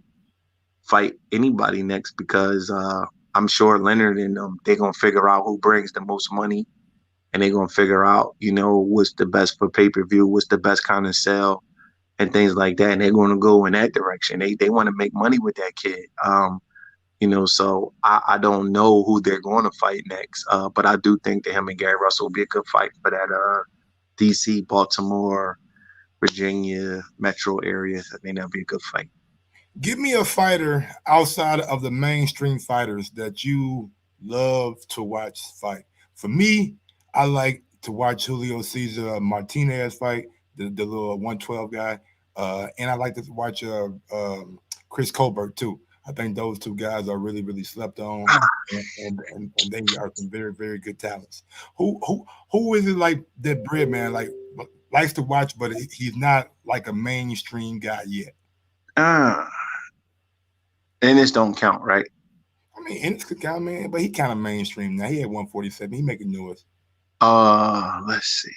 fight anybody next because I'm sure Leonard and them, they're gonna figure out who brings the most money. And they're going to figure out, what's the best for pay-per-view, what's the best kind of sell, and things like that. And they're going to go in that direction. They want to make money with that kid. So I don't know who they're going to fight next. But I do think that him and Gary Russell will be a good fight for that D.C., Baltimore, Virginia, metro areas. I think that'll be a good fight. Give me a fighter outside of the mainstream fighters that you love to watch fight. For me, I like to watch Julio Cesar Martinez fight, the little 112 guy. And I like to watch Chris Colbert too. I think those two guys are really, really slept on, and they are some very, very good talents. Who is it like that BreadMan likes to watch, but he's not like a mainstream guy yet? And this don't count, right? Ennis could count, man, but he kind of mainstream now. He had 147. He making noise. Let's see.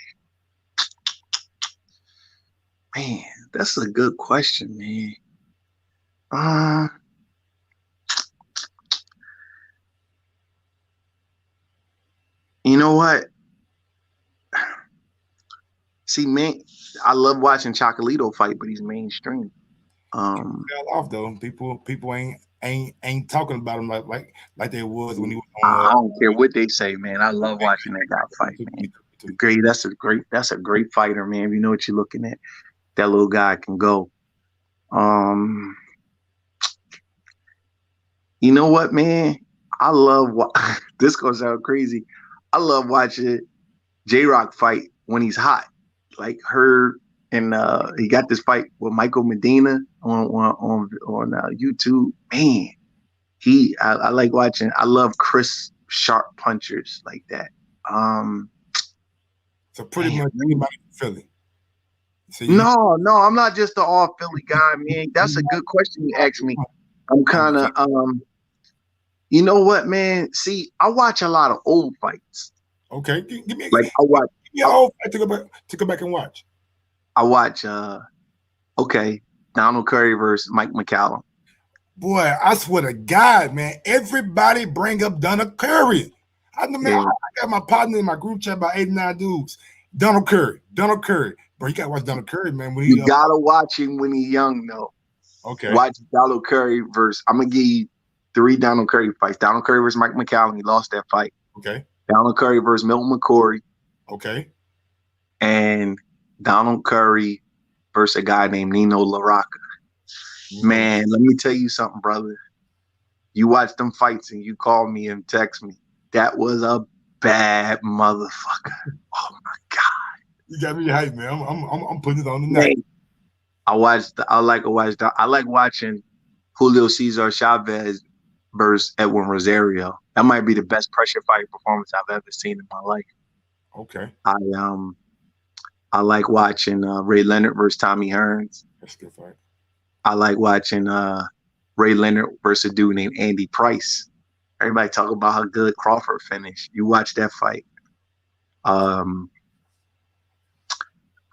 Man, that's a good question, man. You know what? See, man, I love watching Chocolito fight, but he's mainstream. Fell off though. People ain't talking about him like they was when he was I on. don't care what they say, man. I love watching that guy fight, man. Great, that's a great fighter, man. If you know what you're looking at, that little guy can go. You know what, man? I love this gonna sound crazy. I love watching J-Rock fight when he's hot. Like her and he got this fight with Michael Medina on YouTube. Man, I like watching. I love crisp, sharp punchers like that. So pretty much anybody in Philly. So No, I'm not just the all Philly guy, man. That's a good question you asked me. I'm kind of you know what, man? See, I watch a lot of old fights. Okay, give me like I watch. Give me an old fight to go back and watch. I watch. Okay, Donald Curry versus Mike McCallum. Boy, I swear to God, man, everybody bring up Donald Curry. I got my partner in my group chat about 8 or 9 dudes. Donald Curry. Bro, you gotta watch Donald Curry, man. You gotta watch him when he's young, though. Okay. Watch Donald Curry versus. I'm gonna give you 3 Donald Curry fights. Donald Curry versus Mike McCallum. He lost that fight. Okay. Donald Curry versus Milton McCory. Okay. And Donald Curry versus a guy named Nino LaRocca. Man, let me tell you something, brother. You watch them fights and you call me and text me. That was a bad motherfucker. Oh my God. You got me hyped, man. I'm putting it on the night. I like watching Julio Cesar Chavez versus Edwin Rosario. That might be the best pressure fight performance I've ever seen in my life. Okay. I like watching Ray Leonard versus Tommy Hearns. That's a good fight. I like watching Ray Leonard versus a dude named Andy Price. Everybody talk about how good Crawford finished. You watch that fight. I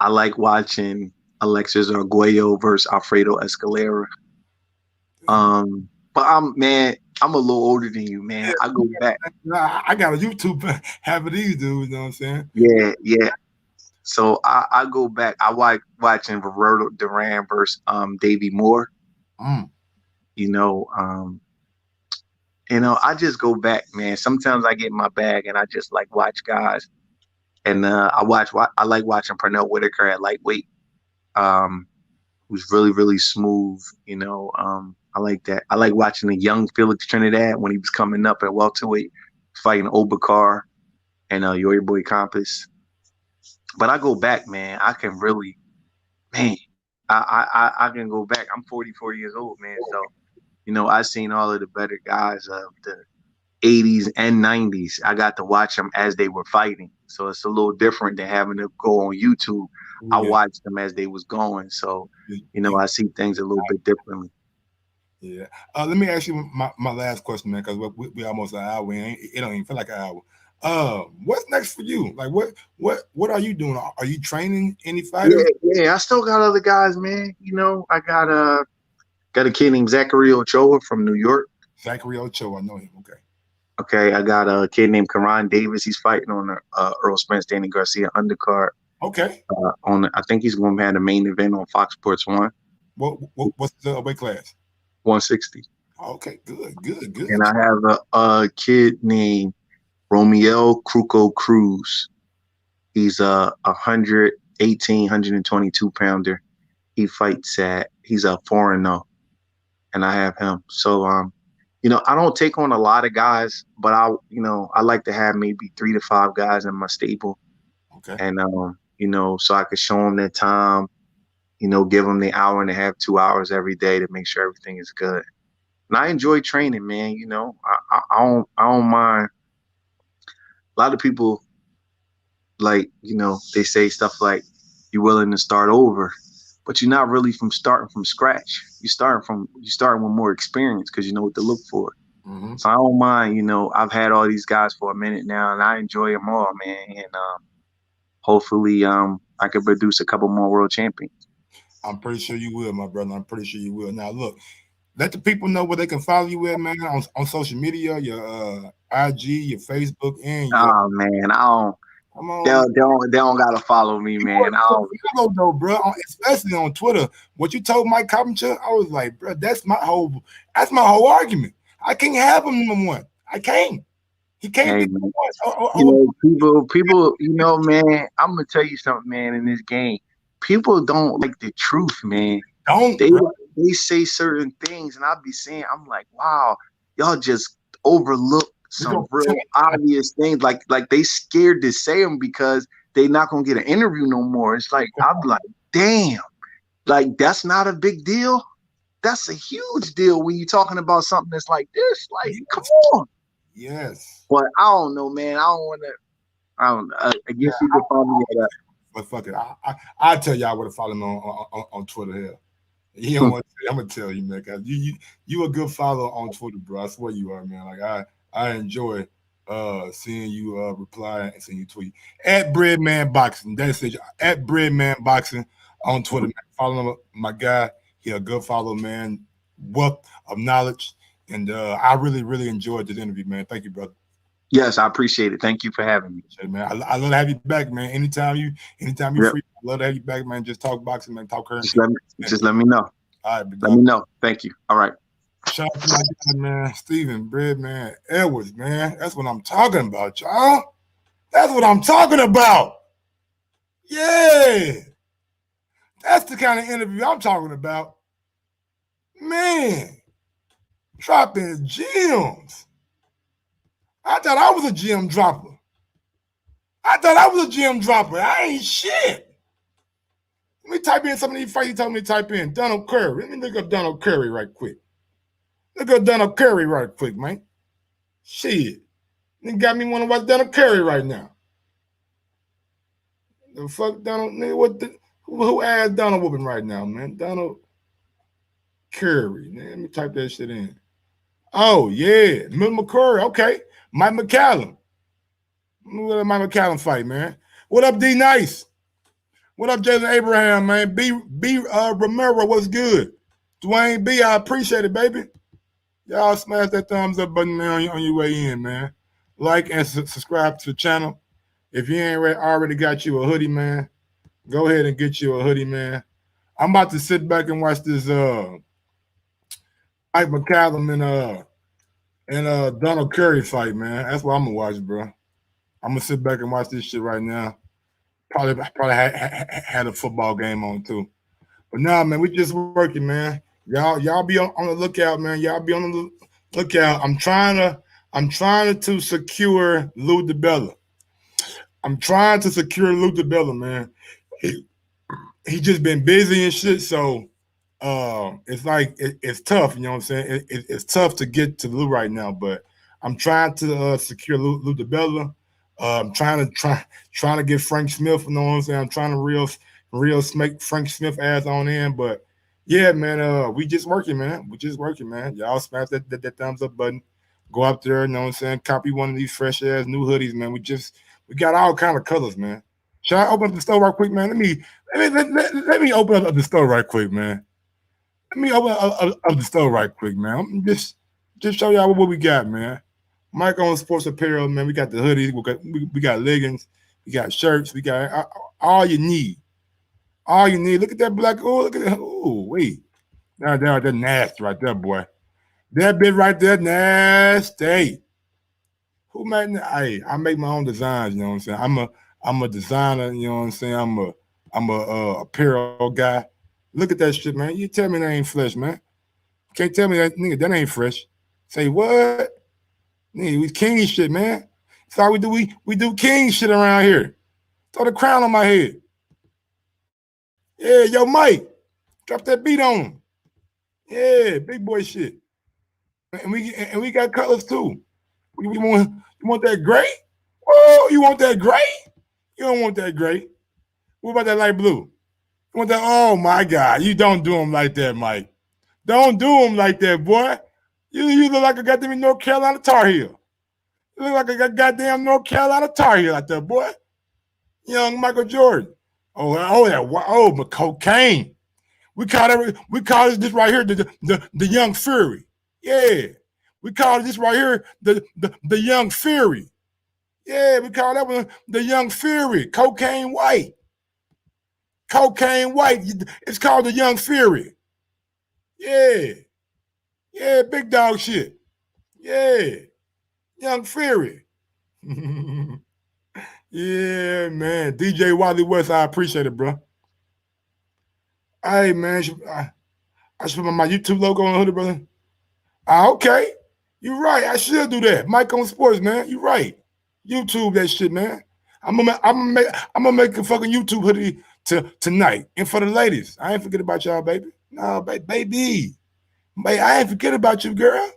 like watching Alexis Arguello versus Alfredo Escalera. But I'm a little older than you, man. I go back. I got a YouTube half of these dudes, you know what I'm saying? Yeah. So I go back. I watching Roberto Duran versus Davey Moore. You know, I just go back, man. Sometimes I get in my bag and I just like watch guys. And I like watching Pernell Whitaker at lightweight, who's really, really smooth. You know, I like that. I like watching the young Felix Trinidad when he was coming up at welterweight, fighting Obakar and your boy Compass. But I go back, man. I can really, man. I can go back. I'm 44 years old, man. So, you know, I've seen all of the better guys of the 80s and 90s. I got to watch them as they were fighting. So it's a little different than having to go on YouTube. I watched them as they was going. So, you know, I see things a little bit differently. Yeah. Let me ask you my last question, man, because we almost an hour. It don't even feel like an hour. What's next for you? Like, what are you doing? Are you training any fighters? Yeah. I still got other guys, man. You know, I got a kid named Zachary Ochoa from New York. Zachary Ochoa, I know him. Okay, I got a kid named Karan Davis. He's fighting on the Earl Spence, Danny Garcia undercard. Okay. I think he's going to have the main event on Fox Sports 1. What's the weight class? 160. Okay, good. And I have a kid named Romeo Cruco Cruz. He's a 122 pounder. He fights he's a 4-0, and I have him. So, you know, I don't take on a lot of guys, but I like to have maybe 3 to 5 guys in my stable. Okay. And, you know, so I could show them their time, you know, give them the hour and a half, 2 hours every day to make sure everything is good. And I enjoy training, man. You know, I don't mind. A lot of people, like, you know, they say stuff like, you're willing to start over, but you're not really starting from scratch. You're starting with more experience because you know what to look for. Mm-hmm. So I don't mind, you know, I've had all these guys for a minute now, and I enjoy them all, man. And hopefully, I can produce a couple more world champions. I'm pretty sure you will, my brother. I'm pretty sure you will. Now, look, let the people know where they can follow you at, man, on social media, your IG, your Facebook, and your. Oh man, I don't. Come on, man. They don't gotta follow me, You man. I don't. follow though, bro. Especially on Twitter. What you told Mike Carpenter, I was like, bro, that's my whole argument. I can't have him number one. I can't. He can't Hey be number man, one. you know, people, you know, man. I'm gonna tell you something, man. In this game, people don't like the truth, man. Don't, They bro. they say certain things, and I'll be saying, I'm like, wow, y'all just overlook some real obvious things. Like they scared to say them because they not gonna get an interview no more. It's like I'm like, damn, like that's not a big deal. That's a huge deal when you're talking about something that's like this. Like, come on. Yes. But I don't know, man. I don't want to. I don't know. I guess you can follow me at that. But fuck it. I tell y'all where to follow me on Twitter here. You don't want to, I'm gonna tell you, man. Cause you a good follower on Twitter, bro. I swear you are, man. Like I enjoy seeing you reply and seeing you tweet at BreadMan Boxing. That's it. At BreadMan Boxing on Twitter. Man. Follow my guy. He a good follow, man. Wealth of knowledge, and I really enjoyed this interview, man. Thank you, brother. Yes, I appreciate it. Thank you for having me. Man, I love to have you back, man. Anytime you free, I love to have you back, man. Just talk boxing, man. Talk currency. Just let me know. All right, let me know. Thank you. All right. Shout out to my guy, man, Stephen BreadMan Edwards, man. That's what I'm talking about, y'all. That's what I'm talking about. Yeah. That's the kind of interview I'm talking about. Man, dropping gems. I thought I was a gem dropper. I ain't shit. Let me type in some of these fights you told me to type in. Donald Curry. Let me look up Donald Curry right quick. Man. Shit. You got me want to watch Donald Curry right now. The fuck Donald, nigga, who asked Donald whooping right now, man? Donald Curry. Man, let me type that shit in. Oh, yeah. Mill McCurry. Okay. Mike McCallum. Look at Mike McCallum fight, man. What up, D Nice? What up, Jason Abraham, man? B Romero, what's good? Dwayne B, I appreciate it, baby. Y'all smash that thumbs up button, man, on your way in, man. Like and subscribe to the channel. If you ain't already got you a hoodie, man, go ahead and get you a hoodie, man. I'm about to sit back and watch this Mike McCallum and Donald Curry fight, man. That's what I'm gonna watch, bro. I'm gonna sit back and watch this shit right now. Probably had a football game on too. But nah, man, we just working, man. Y'all be on the lookout, man. Y'all be on the lookout. I'm trying to secure Lou DiBella. Man. He just been busy and shit, so it's like it's tough, you know what I'm saying? It's tough to get to Lou right now, but I'm trying to secure Lou DiBella. I'm trying to get Frank Smith, you know what I'm saying? I'm trying to real make Frank Smith ass on in, but yeah, man, we just working, man. Y'all smash that thumbs up button. Go up there, you know what I'm saying? Copy one of these fresh ass new hoodies, man. We got all kind of colors, man. Shall I open up the store right quick, man? Let me open up the store right quick, man. Let me open up the store right quick, man. Just show y'all what we got, man. Mike on Sports Apparel, man. We got the hoodies, we got leggings, we got shirts, we got all you need. Look at that black. Oh, look at that. Oh, wait. Now that's nasty right there, boy. That bit right there, nasty. Who made that? Hey, I make my own designs, you know what I'm saying? I'm a designer, you know what I'm saying? I'm a apparel guy. Look at that shit, man. You tell me that ain't fresh, man. Can't tell me that, nigga, that ain't fresh. Say what? Nigga, we king shit, man. That's all we do. We do king shit around here. Throw the crown on my head. Yeah, yo, Mike, drop that beat on him. Yeah, big boy shit. And we got colors too. You want that gray? Oh, you want that gray? You don't want that gray. What about that light blue? You want that? Oh my God, you don't do them like that, Mike. Don't do them like that, boy. You look like a goddamn North Carolina Tar Heel. You look like a goddamn North Carolina Tar Heel out there, boy. Young Michael Jordan. But cocaine. We call this right here the Young Fury. Yeah. We call this right here the Young Fury. Yeah, we call that one the Young Fury. Cocaine white. Cocaine white. It's called the Young Fury. Yeah. Yeah, big dog shit. Yeah. Young Fury. Yeah, man. DJ Wally West, I appreciate it, bro. Hey, man. I should put my YouTube logo on the hoodie, brother. Okay. You're right. I should do that. Mike on Sports, man. You're right. YouTube that shit, man. I'm gonna make a fucking YouTube hoodie tonight. And for the ladies, I ain't forget about y'all, baby. No, baby. I ain't forget about you, girl.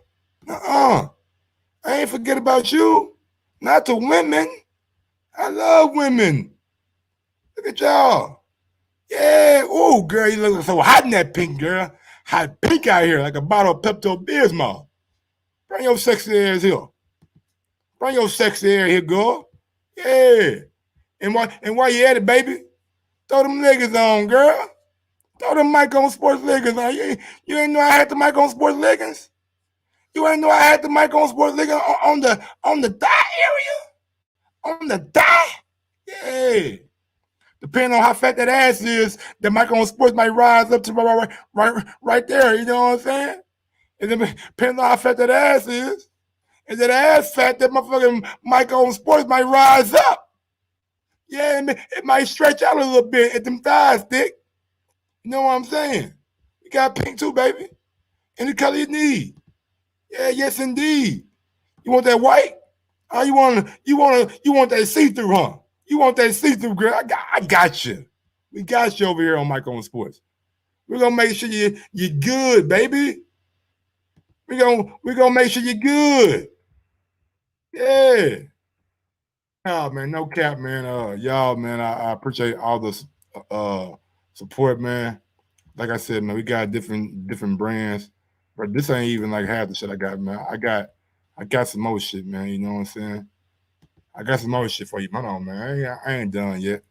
I ain't forget about you. Not the women. I love women. Look at y'all. Yeah. Oh, girl, you look so hot in that pink, girl. Hot pink out here like a bottle of Pepto-Bismol. Bring your sexy ass here. Bring your sexy ass here, girl. Yeah. And while you at it, baby, throw them leggings on, girl. Throw them Mike on Sports leggings on. You ain't know I had the Mike on Sports leggings? You ain't know I had the Mike on Sports leggings on the thigh area? On the thigh? Yeah. Depending on how fat that ass is, the Mike on Sports might rise up to right there. You know what I'm saying? And then depending on how fat that ass is, and that ass fat, that motherfucking Mike on Sports might rise up. Yeah, it might stretch out a little bit at them thighs, thick. You know what I'm saying? You got pink too, baby. Any color you need. Yeah, yes indeed. You want that white? Oh, you want that see-through, huh? You want that see-through, girl? I got you. We got you over here on Mike on Sports. We're gonna make sure you're good, baby. We're gonna make sure you're good. Yeah. Oh man, no cap, man. Y'all, man, I appreciate all the support, man. Like I said, man, we got different brands, but this ain't even like half the shit I got, man. I got some more shit, man. You know what I'm saying? I got some more shit for you. Hold on, man. I ain't done yet.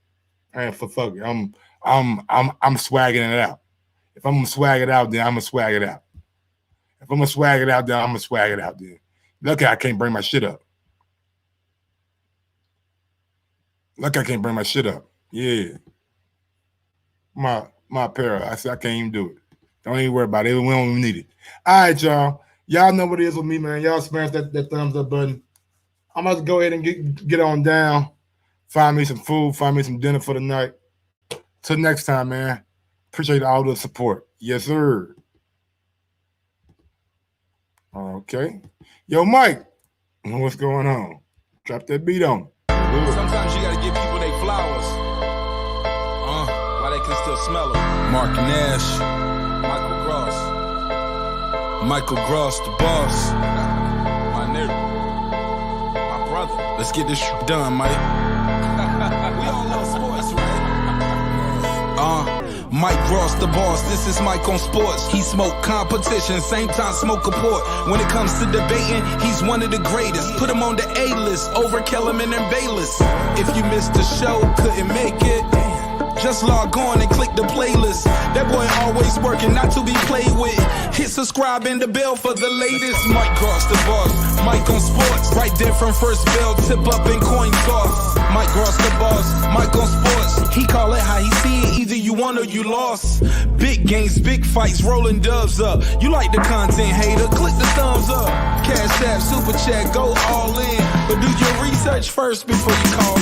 I ain't fuck it. I'm swagging it out. If I'm gonna swag it out, then I'm gonna swag it out. If I'm gonna swag it out, then I'm gonna swag it out. Then lucky I can't bring my shit up. Lucky I can't bring my shit up. Yeah. My apparel. I said I can't even do it. Don't even worry about it. We don't even need it. All right, y'all. Y'all know what it is with me, man. Y'all smash that thumbs up button. I'm about to go ahead and get on down. Find me some food. Find me some dinner for the night. Till next time, man. Appreciate all the support. Yes, sir. Okay. Yo, Mike. What's going on? Drop that beat on. Sometimes you gotta give people their flowers. While they can still smell them. Mark Nash. Michael Gross, the boss. My nigga. My brother. Let's get this shit done, Mike. We all love sports, right? Mike Ross, the boss, this is Mike on Sports. He smoke competition, same time smoke a port. When it comes to debating, he's one of the greatest. Put him on the A-list, over Kellerman and Bayless. If you missed the show, couldn't make it, just log on and click the playlist. That boy always working, not to be played with. Hit subscribe and the bell for the latest. Mike Ross, the boss, Mike on Sports. Right there from first bell, tip up and coin toss. Mike Ross, the boss, Mike on Sports. He call it how he see it, either you won or you lost. Big games, big fights, rolling dubs up. You like the content, hater, click the thumbs up. Cashapp, super chat, go all in. But do your research first before you call